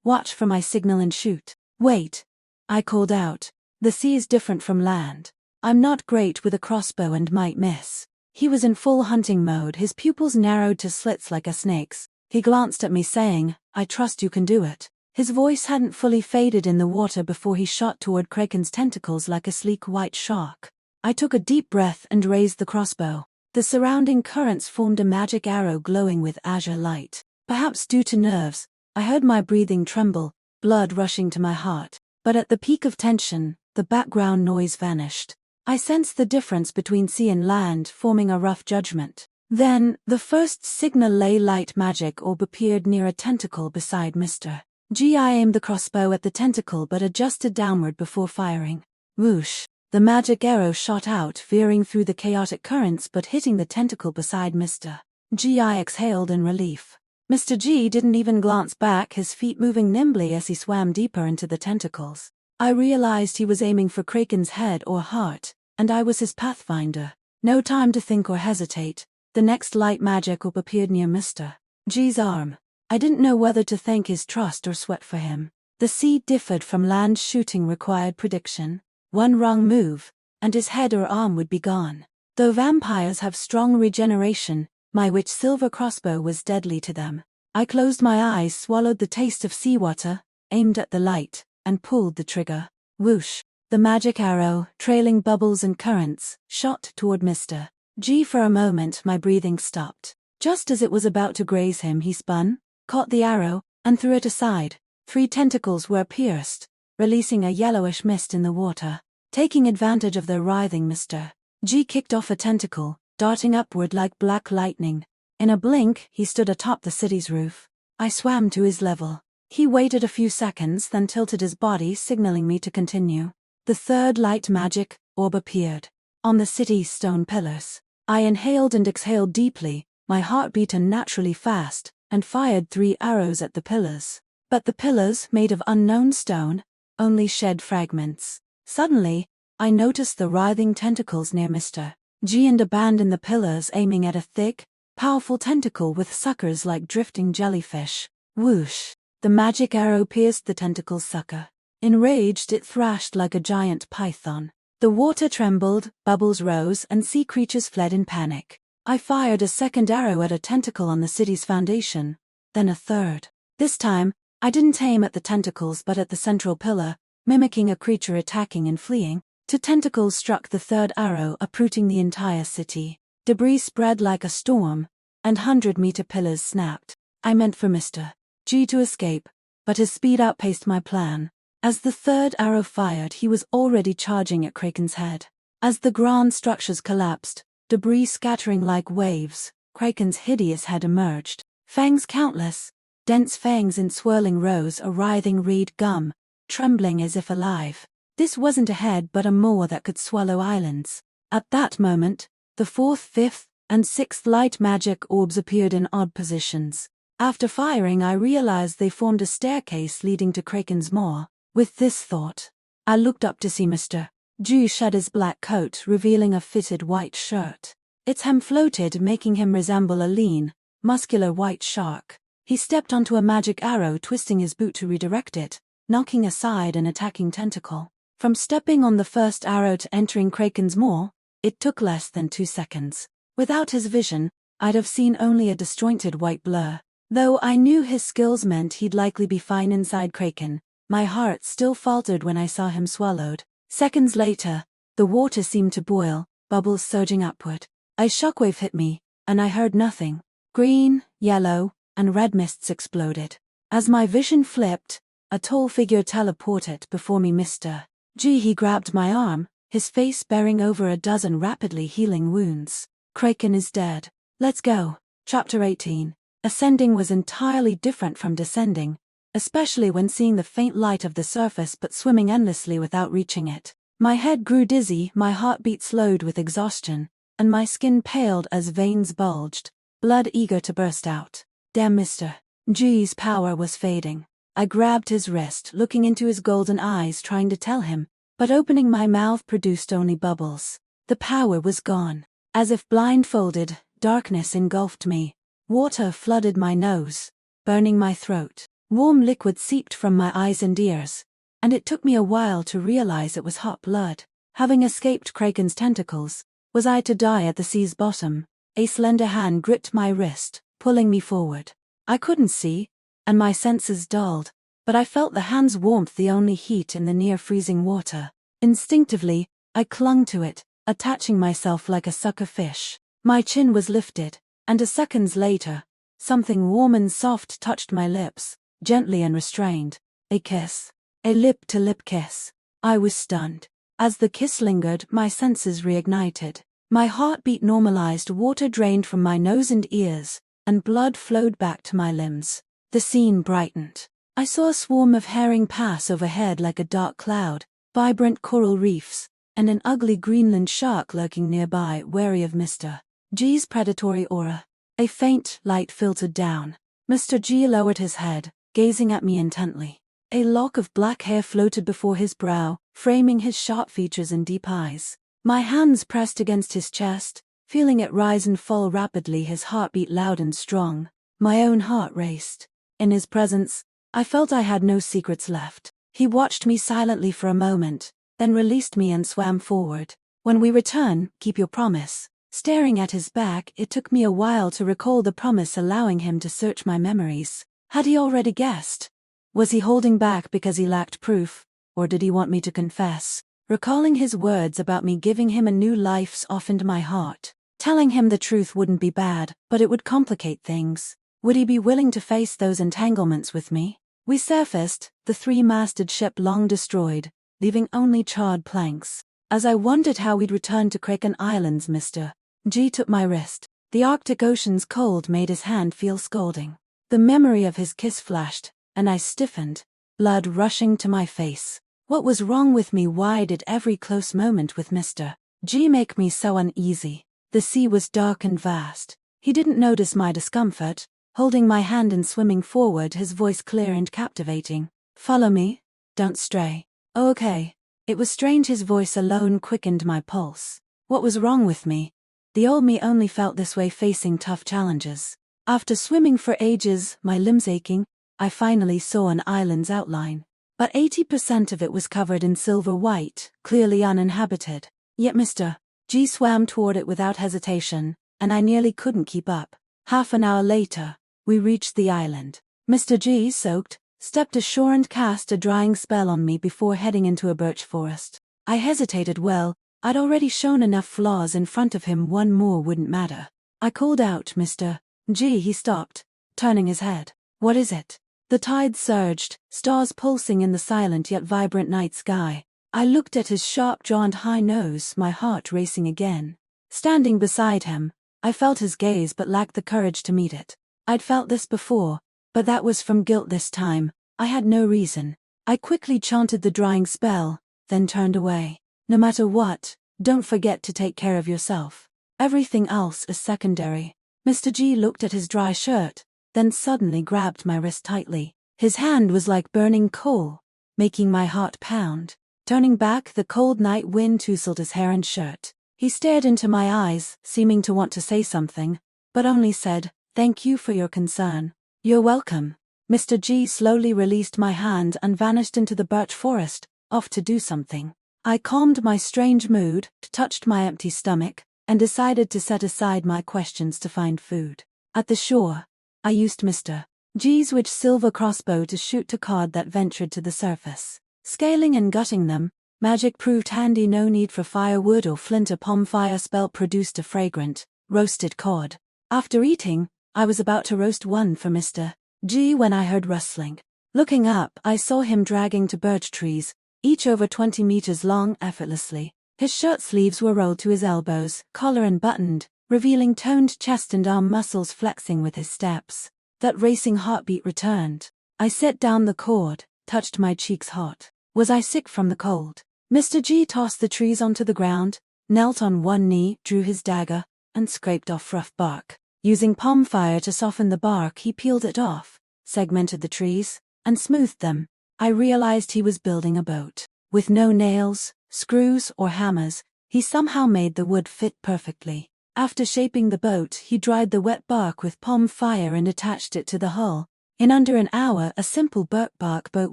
Watch for my signal and shoot. Wait, I called out. The sea is different from land. I'm not great with a crossbow and might miss. He was in full hunting mode, his pupils narrowed to slits like a snake's. He glanced at me saying, I trust you can do it. His voice hadn't fully faded in the water before he shot toward Kraken's tentacles like a sleek white shark. I took a deep breath and raised the crossbow. The surrounding currents formed a magic arrow glowing with azure light. Perhaps due to nerves, I heard my breathing tremble, blood rushing to my heart. But at the peak of tension, the background noise vanished. I sensed the difference between sea and land, forming a rough judgment. Then, the first signal lay light magic orb appeared near a tentacle beside Mr. G. I aimed the crossbow at the tentacle but adjusted downward before firing. Whoosh! The magic arrow shot out, veering through the chaotic currents but hitting the tentacle beside Mr. G. I exhaled in relief. Mr. G didn't even glance back, his feet moving nimbly as he swam deeper into the tentacles. I realized he was aiming for Kraken's head or heart, and I was his pathfinder. No time to think or hesitate. The next light magic orb appeared near Mr. G's arm. I didn't know whether to thank his trust or sweat for him. The sea differed from land. Shooting required prediction. One wrong move, and his head or arm would be gone. Though vampires have strong regeneration, my rich silver crossbow was deadly to them. I closed my eyes, swallowed the taste of seawater, aimed at the light, and pulled the trigger. Whoosh! The magic arrow, trailing bubbles and currents, shot toward Mr. G. For a moment my breathing stopped. Just as it was about to graze him, he spun, caught the arrow, and threw it aside. 3 tentacles were pierced, releasing a yellowish mist in the water. Taking advantage of their writhing, Mr. G kicked off a tentacle, darting upward like black lightning. In a blink, he stood atop the city's roof. I swam to his level. He waited a few seconds, then tilted his body, signaling me to continue. The third light magic orb appeared on the city's stone pillars. I inhaled and exhaled deeply, my heart beat unnaturally fast, and fired 3 arrows at the pillars. But the pillars, made of unknown stone, only shed fragments. Suddenly, I noticed the writhing tentacles near Mr. G and abandoned the pillars, aiming at a thick, powerful tentacle with suckers like drifting jellyfish. Whoosh! The magic arrow pierced the tentacle's sucker. Enraged, it thrashed like a giant python. The water trembled, bubbles rose, and sea creatures fled in panic. I fired a second arrow at a tentacle on the city's foundation, then a third. This time, I didn't aim at the tentacles but at the central pillar, mimicking a creature attacking and fleeing. 2 tentacles struck the third arrow, uprooting the entire city. Debris spread like a storm, and 100-meter pillars snapped. I meant for Mr. G to escape, but his speed outpaced my plan. As the third arrow fired, he was already charging at Kraken's head. As the grand structures collapsed, debris scattering like waves, Kraken's hideous head emerged. Fangs countless, dense fangs in swirling rows, a writhing reed gum, trembling as if alive. This wasn't a head but a maw that could swallow islands. At that moment, the fourth, fifth, and sixth light magic orbs appeared in odd positions. After firing, I realized they formed a staircase leading to Kraken's maw. With this thought, I looked up to see Mr. G shed his black coat, revealing a fitted white shirt. Its hem floated, making him resemble a lean, muscular white shark. He stepped onto a magic arrow, twisting his boot to redirect it, knocking aside an attacking tentacle. From stepping on the first arrow to entering Kraken's maw, it took less than 2 seconds. Without his vision, I'd have seen only a disjointed white blur. Though I knew his skills meant he'd likely be fine inside Kraken, my heart still faltered when I saw him swallowed. Seconds later, the water seemed to boil, bubbles surging upward. A shockwave hit me, and I heard nothing. Green, yellow, and red mists exploded. As my vision flipped, a tall figure teleported before me. Mr. G. He grabbed my arm, his face bearing over a dozen rapidly healing wounds. Kraken is dead. Let's go. Chapter 18. Ascending was entirely different from descending, especially when seeing the faint light of the surface but swimming endlessly without reaching it. My head grew dizzy, my heartbeat slowed with exhaustion, and my skin paled as veins bulged, blood eager to burst out. Damn, Mr. G's power was fading. I grabbed his wrist, looking into his golden eyes, trying to tell him, but opening my mouth produced only bubbles. The power was gone. As if blindfolded, darkness engulfed me. Water flooded my nose, burning my throat. Warm liquid seeped from my eyes and ears, and it took me a while to realize it was hot blood. Having escaped Kraken's tentacles, was I to die at the sea's bottom? A slender hand gripped my wrist, pulling me forward. I couldn't see, and my senses dulled, but I felt the hand's warmth, the only heat in the near-freezing water. Instinctively, I clung to it, attaching myself like a sucker fish. My chin was lifted, and seconds later, something warm and soft touched my lips, gently and restrained. A kiss. A lip-to-lip kiss. I was stunned. As the kiss lingered, my senses reignited. My heartbeat normalized, water drained from my nose and ears, and blood flowed back to my limbs. The scene brightened. I saw a swarm of herring pass overhead like a dark cloud, vibrant coral reefs, and an ugly Greenland shark lurking nearby, wary of Mr. G's predatory aura. A faint light filtered down. Mr. G lowered his head, gazing at me intently. A lock of black hair floated before his brow, framing his sharp features and deep eyes. My hands pressed against his chest, feeling it rise and fall rapidly, his heartbeat loud and strong. My own heart raced. In his presence, I felt I had no secrets left. He watched me silently for a moment, then released me and swam forward. When we return, keep your promise. Staring at his back, it took me a while to recall the promise, allowing him to search my memories. Had he already guessed? Was he holding back because he lacked proof, or did he want me to confess? Recalling his words about me giving him a new life softened my heart. Telling him the truth wouldn't be bad, but it would complicate things. Would he be willing to face those entanglements with me? We surfaced, the three-masted ship long destroyed, leaving only charred planks. As I wondered how we'd return to Kraken Islands, Mr. G took my wrist. The Arctic Ocean's cold made his hand feel scalding. The memory of his kiss flashed, and I stiffened, blood rushing to my face. What was wrong with me? Why did every close moment with Mr. G make me so uneasy? The sea was dark and vast. He didn't notice my discomfort, holding my hand and swimming forward, his voice clear and captivating. Follow me. Don't stray. Oh, okay. It was strange, his voice alone quickened my pulse. What was wrong with me? The old me only felt this way facing tough challenges. After swimming for ages, my limbs aching, I finally saw an island's outline. But 80% of it was covered in silver white, clearly uninhabited. Yet Mr. G swam toward it without hesitation, and I nearly couldn't keep up. Half an hour later, we reached the island. Mr. G, soaked, stepped ashore and cast a drying spell on me before heading into a birch forest. I hesitated. Well, I'd already shown enough flaws in front of him, one more wouldn't matter. I called out, Mr. G. He stopped, turning his head. What is it? The tide surged, stars pulsing in the silent yet vibrant night sky. I looked at his sharp jaw and high nose, my heart racing again. Standing beside him, I felt his gaze but lacked the courage to meet it. I'd felt this before, but that was from guilt this time. I had no reason. I quickly chanted the drying spell, then turned away. No matter what, don't forget to take care of yourself. Everything else is secondary. Mr. G looked at his dry shirt, then suddenly grabbed my wrist tightly. His hand was like burning coal, making my heart pound. Turning back, the cold night wind tousled his hair and shirt. He stared into my eyes, seeming to want to say something, but only said, "Thank you for your concern." "You're welcome." Mr. G slowly released my hand and vanished into the birch forest, off to do something. I calmed my strange mood, touched my empty stomach, and decided to set aside my questions to find food. At the shore, I used Mr. G's witch silver crossbow to shoot a cod that ventured to the surface. Scaling and gutting them, magic proved handy. No need for firewood or flint. A palm fire spell produced a fragrant, roasted cod. After eating, I was about to roast one for Mr. G when I heard rustling. Looking up, I saw him dragging two birch trees, each over 20 meters long, effortlessly. His shirt sleeves were rolled to his elbows, collar unbuttoned, revealing toned chest and arm muscles flexing with his steps. That racing heartbeat returned. I set down the cord, touched my cheeks hot. Was I sick from the cold? Mr. G tossed the trees onto the ground, knelt on one knee, drew his dagger, and scraped off rough bark. Using palm fire to soften the bark, he peeled it off, segmented the trees, and smoothed them. I realized he was building a boat. With no nails, screws, or hammers, he somehow made the wood fit perfectly. After shaping the boat, he dried the wet bark with palm fire and attached it to the hull. In under an hour, a simple birch bark boat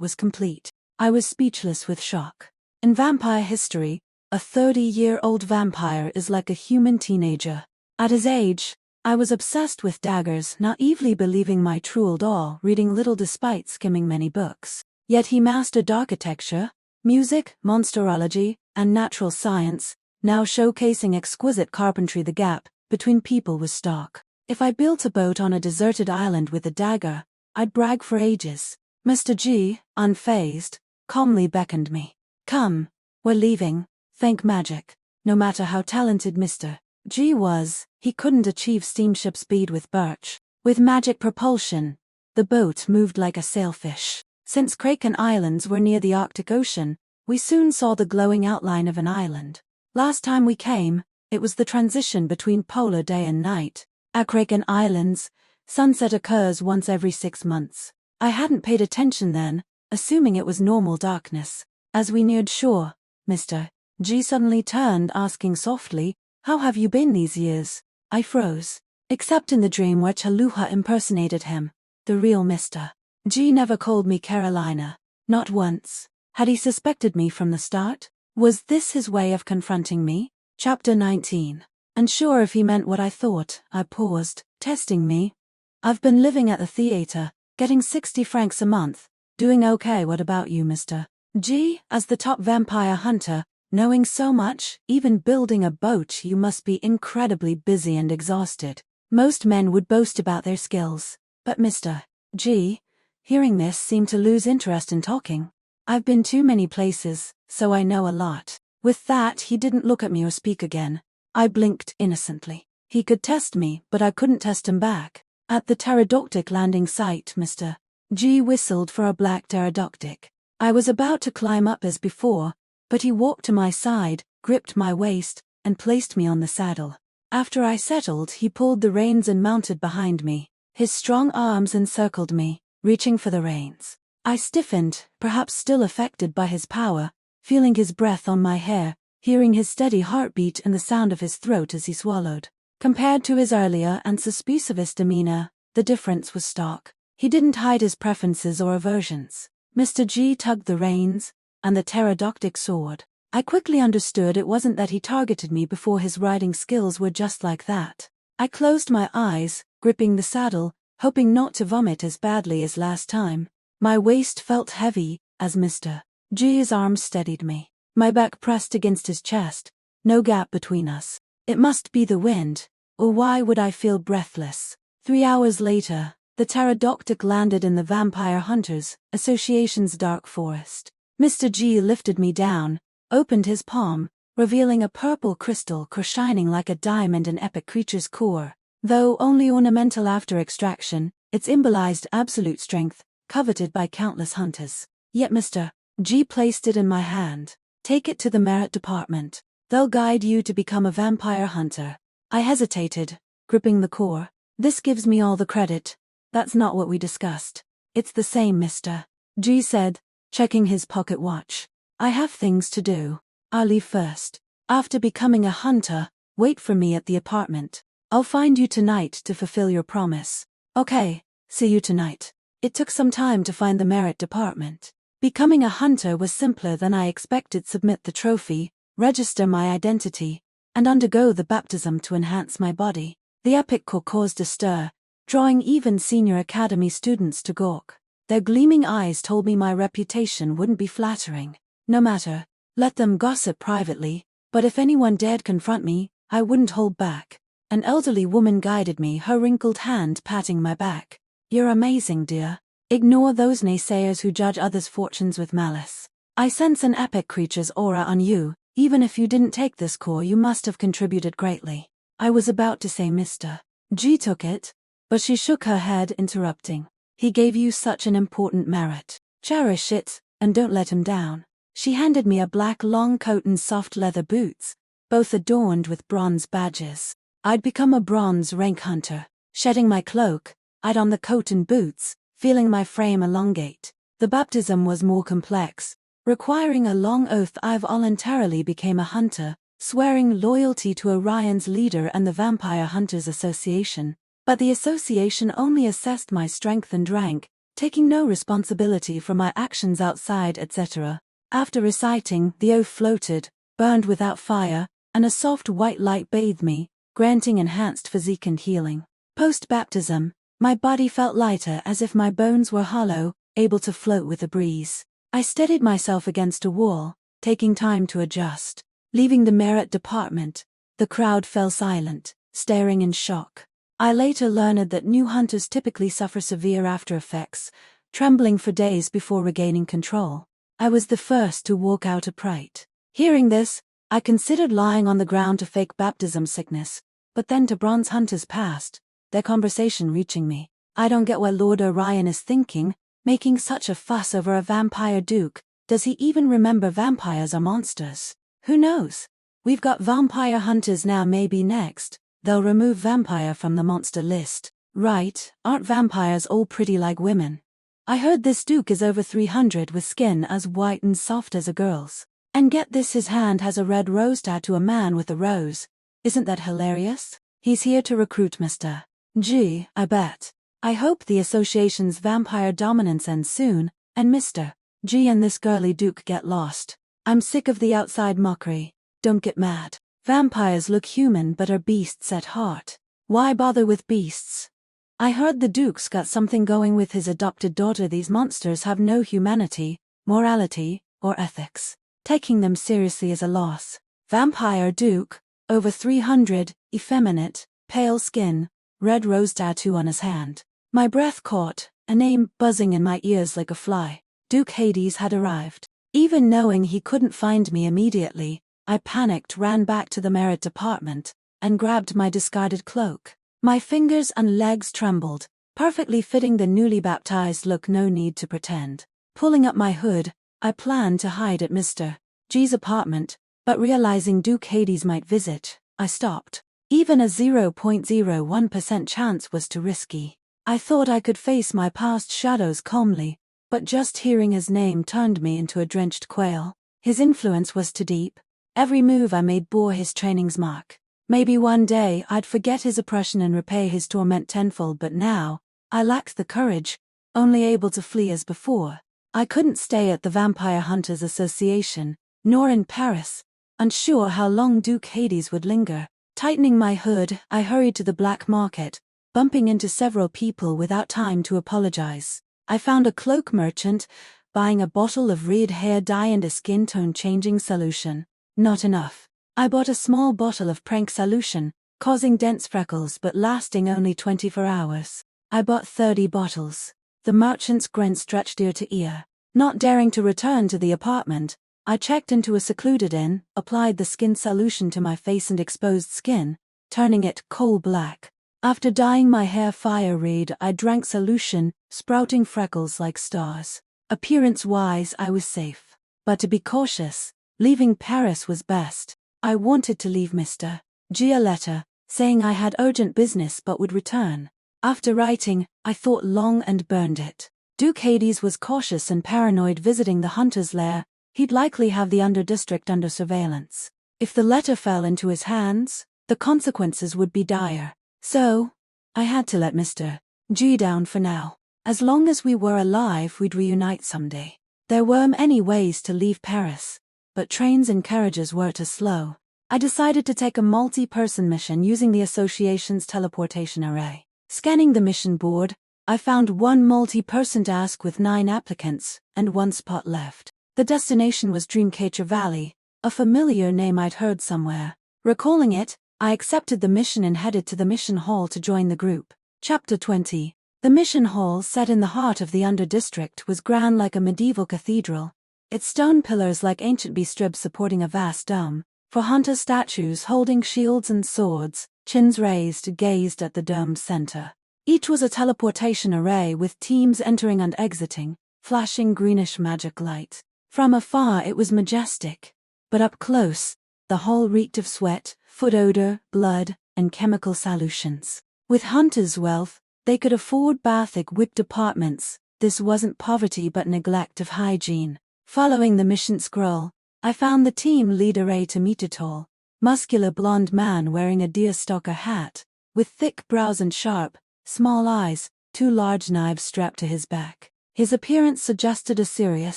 was complete. I was speechless with shock. In vampire history, a 30-year-old vampire is like a human teenager. At his age, I was obsessed with daggers, naively believing my true old awe, reading little despite skimming many books. Yet he mastered architecture, music, monsterology, and natural science, now showcasing exquisite carpentry. The gap between people was stark. If I built a boat on a deserted island with a dagger, I'd brag for ages. Mr. G, unfazed, calmly beckoned me. "Come, we're leaving." Thank magic. No matter how talented Mr. G was, he couldn't achieve steamship speed with birch. With magic propulsion, the boat moved like a sailfish. Since Kraken Islands were near the Arctic Ocean, we soon saw the glowing outline of an island. Last time we came, it was the transition between polar day and night. At Kraken Islands, sunset occurs once every 6 months. I hadn't paid attention then, assuming it was normal darkness. As we neared shore, Mr. G suddenly turned, asking softly, "How have you been these years?" I froze. Except in the dream where Chaluha impersonated him. The real Mr. G never called me Carolina. Not once. Had he suspected me from the start? Was this his way of confronting me? Chapter 19. Unsure if he meant what I thought, I paused, testing me. "I've been living at the theater, getting 60 francs a month. Doing okay. What about you, Mr. G? As the top vampire hunter, knowing so much, even building a boat, you must be incredibly busy and exhausted." Most men would boast about their skills, but Mr. G, hearing this, seemed to lose interest in talking. "I've been to many places, so I know a lot." With that, he didn't look at me or speak again. I blinked innocently. He could test me, but I couldn't test him back. At the pterodactyl landing site, Mr. G whistled for a black pterodactyl. I was about to climb up as before, but he walked to my side, gripped my waist, and placed me on the saddle. After I settled, he pulled the reins and mounted behind me. His strong arms encircled me, reaching for the reins. I stiffened, perhaps still affected by his power, feeling his breath on my hair, hearing his steady heartbeat and the sound of his throat as he swallowed. Compared to his earlier and suspicious demeanor, the difference was stark. He didn't hide his preferences or aversions. Mr. G tugged the reins, and the pterodactyl soared. I quickly understood it wasn't that he targeted me before. His riding skills were just like that. I closed my eyes, gripping the saddle, hoping not to vomit as badly as last time. My waist felt heavy, as Mr. G's arm steadied me. My back pressed against his chest, no gap between us. It must be the wind, or why would I feel breathless? 3 hours later, the pterodactyl landed in the Vampire Hunters Association's dark forest. Mr. G lifted me down, opened his palm, revealing a purple crystal core shining like a diamond, an epic creature's core. Though only ornamental after extraction, it symbolized absolute strength, coveted by countless hunters. Yet Mr. G placed it in my hand. Take it to the merit department. They'll guide you to become a vampire hunter. I hesitated, gripping the core. This gives me all the credit. That's not what we discussed. It's the same, Mr. G said, checking his pocket watch. I have things to do. I'll leave first. After becoming a hunter, wait for me at the apartment. I'll find you tonight to fulfill your promise. Okay, see you tonight. It took some time to find the merit department. Becoming a hunter was simpler than I expected. Submit the trophy, register my identity, and undergo the baptism to enhance my body. The epic core caused a stir, drawing even senior academy students to gawk. Their gleaming eyes told me my reputation wouldn't be flattering. No matter, let them gossip privately, but if anyone dared confront me, I wouldn't hold back. An elderly woman guided me, her wrinkled hand patting my back. You're amazing, dear. Ignore those naysayers who judge others' fortunes with malice. I sense an epic creature's aura on you. Even if you didn't take this core, you must have contributed greatly. I was about to say Mr. G took it, but she shook her head, interrupting. He gave you such an important merit. Cherish it, and don't let him down. She handed me a black long coat and soft leather boots, both adorned with bronze badges. I'd become a bronze rank hunter. Shedding my cloak, I'd on the coat and boots, feeling my frame elongate. The baptism was more complex, requiring a long oath. I voluntarily became a hunter, swearing loyalty to Orion's leader and the Vampire Hunters Association. But the association only assessed my strength and rank, taking no responsibility for my actions outside, etc. After reciting, the oath floated, burned without fire, and a soft white light bathed me, granting enhanced physique and healing. Post-baptism, my body felt lighter, as if my bones were hollow, able to float with the breeze. I steadied myself against a wall, taking time to adjust. Leaving the merit department, the crowd fell silent, staring in shock. I later learned that new hunters typically suffer severe after effects, trembling for days before regaining control. I was the first to walk out upright. Hearing this, I considered lying on the ground to fake baptism sickness, but then two bronze hunters passed, their conversation reaching me. I don't get what Lord Orion is thinking, making such a fuss over a vampire duke. Does he even remember vampires are monsters? Who knows? We've got vampire hunters now, maybe next they'll remove vampire from the monster list. Right, aren't vampires all pretty like women? I heard this duke is over 300 with skin as white and soft as a girl's. And get this, his hand has a red rose tattoo, a man with a rose. Isn't that hilarious? He's here to recruit Mr. G, I bet. I hope the association's vampire dominance ends soon, and Mr. G and this girly duke get lost. I'm sick of the outside mockery. Don't get mad. Vampires look human but are beasts at heart. Why bother with beasts? I heard the duke's got something going with his adopted daughter. These monsters have no humanity, morality, or ethics. Taking them seriously is a loss. Vampire duke, over 300, effeminate, pale skin, red rose tattoo on his hand. My breath caught, a name buzzing in my ears like a fly. Duke Hades had arrived. Even knowing he couldn't find me immediately, I panicked, ran back to the merit department, and grabbed my discarded cloak. My fingers and legs trembled, perfectly fitting the newly baptized look, no need to pretend. Pulling up my hood, I planned to hide at Mr. G's apartment, but realizing Duke Hades might visit, I stopped. Even a 0.01% chance was too risky. I thought I could face my past shadows calmly, but just hearing his name turned me into a drenched quail. His influence was too deep. Every move I made bore his training's mark. Maybe one day I'd forget his oppression and repay his torment tenfold, but now, I lacked the courage, only able to flee as before. I couldn't stay at the Vampire Hunters Association, nor in Paris, unsure how long Duke Hades would linger. Tightening my hood, I hurried to the black market, bumping into several people without time to apologize. I found a cloak merchant, buying a bottle of red hair dye and a skin tone changing solution. Not enough. I bought a small bottle of prank solution, causing dense freckles but lasting only 24 hours. I bought 30 bottles. The merchant's grin stretched ear to ear. Not daring to return to the apartment, I checked into a secluded inn, applied the skin solution to my face and exposed skin, turning it coal black. After dyeing my hair fire red, I drank solution, sprouting freckles like stars. Appearance-wise, I was safe. But to be cautious, leaving Paris was best. I wanted to leave Mr. G a letter, saying I had urgent business but would return. After writing, I thought long and burned it. Duke Hades was cautious and paranoid visiting the hunter's lair. He'd likely have the Underdistrict under surveillance. If the letter fell into his hands, the consequences would be dire. So, I had to let Mr. G down for now. As long as we were alive, we'd reunite someday. There were many ways to leave Paris, but trains and carriages were too slow. I decided to take a multi-person mission using the association's teleportation array. Scanning the mission board, I found one multi-person task with 9 applicants, and 1 spot left. The destination was Dreamcatcher Valley, a familiar name I'd heard somewhere. Recalling it, I accepted the mission and headed to the mission hall to join the group. Chapter 20. The mission hall, set in the heart of the Underdistrict, was grand like a medieval cathedral, its stone pillars like ancient beestribs supporting a vast dome. For hunter statues holding shields and swords, chins raised, gazed at the dome's center. Each was a teleportation array with teams entering and exiting, flashing greenish magic light. From afar it was majestic, but up close, the hall reeked of sweat, foot odor, blood, and chemical solutions. With hunters' wealth, they could afford bath-equipped apartments. This wasn't poverty but neglect of hygiene. Following the mission scroll, I found the team leader, a 2-meter tall, muscular blonde man wearing a deerstalker hat, with thick brows and sharp, small eyes, 2 large knives strapped to his back. His appearance suggested a serious,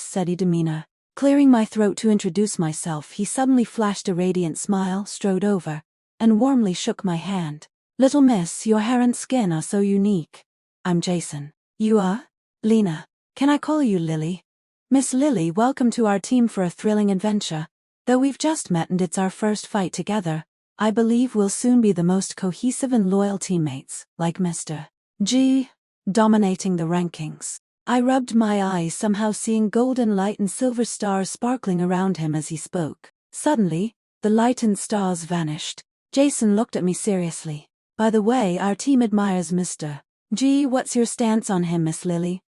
steady demeanor. Clearing my throat to introduce myself, he suddenly flashed a radiant smile, strode over, and warmly shook my hand. "Little miss, your hair and skin are so unique. I'm Jason. You are? Lena. Can I call you Lily?" "Miss Lily, welcome to our team for a thrilling adventure. Though we've just met and it's our first fight together, I believe we'll soon be the most cohesive and loyal teammates, like Mr. G, dominating the rankings." I rubbed my eyes, somehow seeing golden light and silver stars sparkling around him as he spoke. Suddenly, the light and stars vanished. Jason looked at me seriously. "By the way, our team admires Mr. G. What's your stance on him, Miss Lily?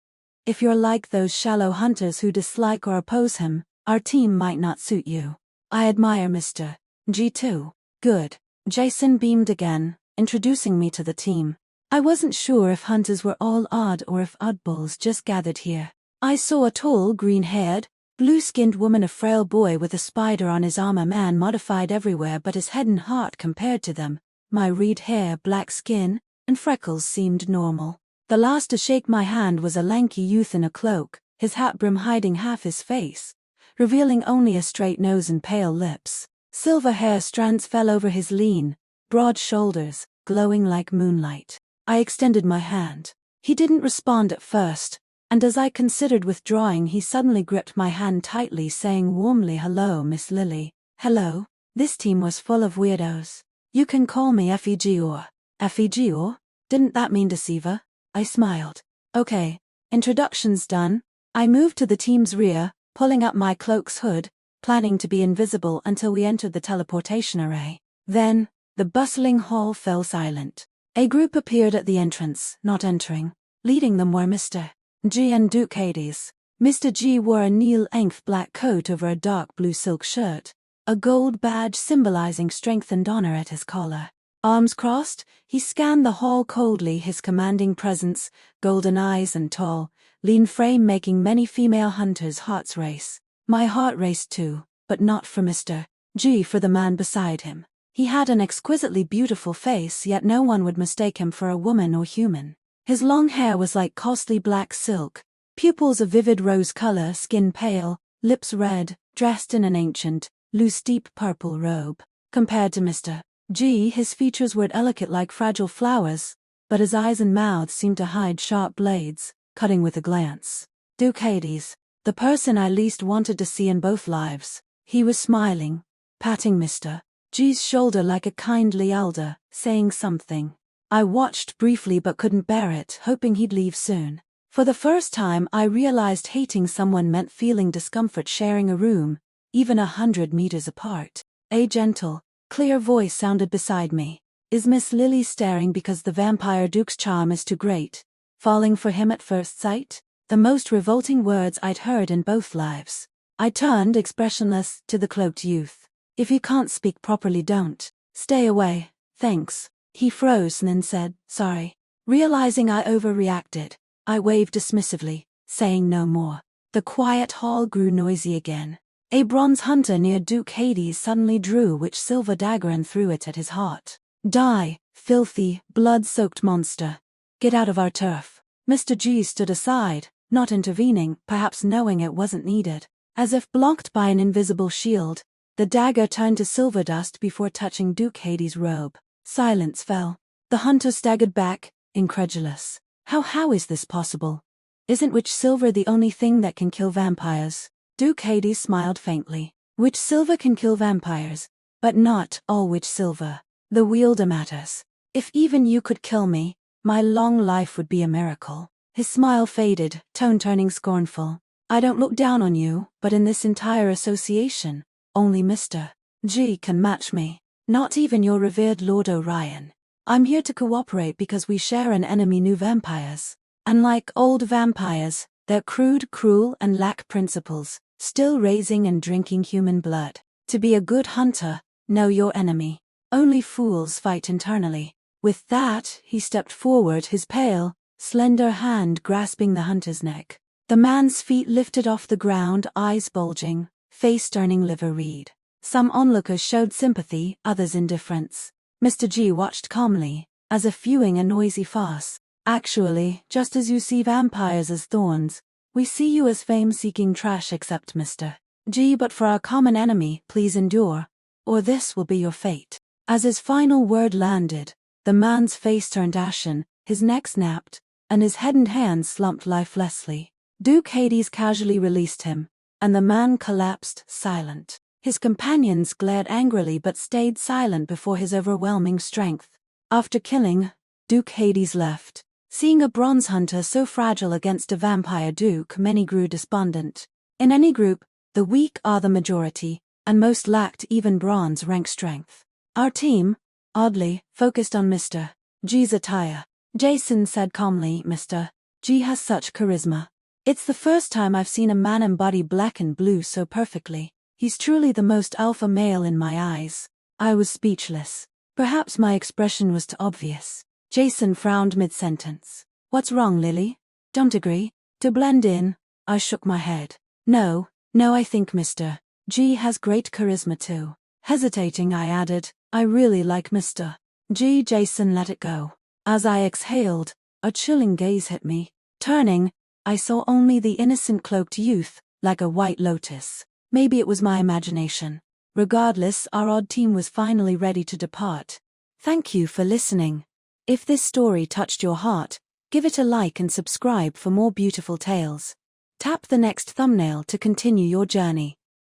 If you're like those shallow hunters who dislike or oppose him, our team might not suit you." "I admire Mr. G too." "Good." Jason beamed again, introducing me to the team. I wasn't sure if hunters were all odd or if oddballs just gathered here. I saw a tall, green-haired, blue-skinned woman, a frail boy with a spider on his arm, a man modified everywhere but his head and heart compared to them. My red hair, black skin, and freckles seemed normal. The last to shake my hand was a lanky youth in a cloak, his hat brim hiding half his face, revealing only a straight nose and pale lips. Silver hair strands fell over his lean, broad shoulders, glowing like moonlight. I extended my hand. He didn't respond at first, and as I considered withdrawing, he suddenly gripped my hand tightly, saying warmly, "Hello, Miss Lily." "Hello." This team was full of weirdos. "You can call me FEG or FEG or? Didn't that mean deceiver?" I smiled. "Okay, introductions done." I moved to the team's rear, pulling up my cloak's hood, planning to be invisible until we entered the teleportation array. Then, the bustling hall fell silent. A group appeared at the entrance, not entering. Leading them were Mr. G and Duke Hades. Mr. G wore a knee-length black coat over a dark blue silk shirt, a gold badge symbolizing strength and honor at his collar. Arms crossed, he scanned the hall coldly, his commanding presence, golden eyes and tall, lean frame making many female hunters' hearts race. My heart raced too, but not for Mr. G, for the man beside him. He had an exquisitely beautiful face, yet no one would mistake him for a woman or human. His long hair was like costly black silk, pupils a vivid rose color, skin pale, lips red, dressed in an ancient, loose deep purple robe. Compared to Mr. G, his features were delicate like fragile flowers, but his eyes and mouth seemed to hide sharp blades, cutting with a glance. Duke Hades, the person I least wanted to see in both lives. He was smiling, patting Mr. G's shoulder like a kindly elder, saying something. I watched briefly but couldn't bear it, hoping he'd leave soon. For the first time I realized hating someone meant feeling discomfort sharing a room, even 100 meters apart. A gentle, clear voice sounded beside me. Is Miss Lily staring because the vampire duke's charm is too great? Falling for him at first sight? The most revolting words I'd heard in both lives. I turned, expressionless, to the cloaked youth. If you can't speak properly, don't. Stay away, thanks. He froze and then said, sorry. Realizing I overreacted, I waved dismissively, saying no more. The quiet hall grew noisy again. A bronze hunter near Duke Hades suddenly drew which silver dagger and threw it at his heart. Die, filthy, blood-soaked monster. Get out of our turf. Mr. G stood aside, not intervening, perhaps knowing it wasn't needed. As if blocked by an invisible shield, the dagger turned to silver dust before touching Duke Hades' robe. Silence fell. The hunter staggered back, incredulous. How is this possible? Isn't witch silver the only thing that can kill vampires? Duke Hades smiled faintly. Witch silver can kill vampires, but not all witch silver. The wielder matters. If even you could kill me, my long life would be a miracle. His smile faded, tone turning scornful. I don't look down on you, but in this entire association, only Mr. G can match me. Not even your revered Lord Orion. I'm here to cooperate because we share an enemy, new vampires. Unlike old vampires, they're crude, cruel, and lack principles, still raising and drinking human blood. To be a good hunter, know your enemy. Only fools fight internally. With that, he stepped forward, his pale, slender hand grasping the hunter's neck. The man's feet lifted off the ground, eyes bulging, face turning liver-red. Some onlookers showed sympathy, others indifference. Mr. G watched calmly, as if viewing a noisy farce. Actually, just as you see vampires as thorns, we see you as fame-seeking trash. Except Mr. G, but for our common enemy, please endure, or this will be your fate. As his final word landed, the man's face turned ashen, his neck snapped, and his head and hands slumped lifelessly. Duke Hades casually released him, and the man collapsed, silent. His companions glared angrily but stayed silent before his overwhelming strength. After killing, Duke Hades left. Seeing a bronze hunter so fragile against a vampire duke, many grew despondent. In any group, the weak are the majority, and most lacked even bronze rank strength. Our team, oddly, focused on Mr. G's attire. Jason said calmly, Mr. G has such charisma. It's the first time I've seen a man embody black and blue so perfectly. He's truly the most alpha male in my eyes. I was speechless. Perhaps my expression was too obvious. Jason frowned mid-sentence. What's wrong, Lily? Don't agree? To blend in, I shook my head. No, I think Mr. G has great charisma too. Hesitating, I added, I really like Mr. G. Jason let it go. As I exhaled, a chilling gaze hit me. Turning, I saw only the innocent cloaked youth, like a white lotus. Maybe it was my imagination. Regardless, our odd team was finally ready to depart. Thank you for listening. If this story touched your heart, give it a like and subscribe for more beautiful tales. Tap the next thumbnail to continue your journey.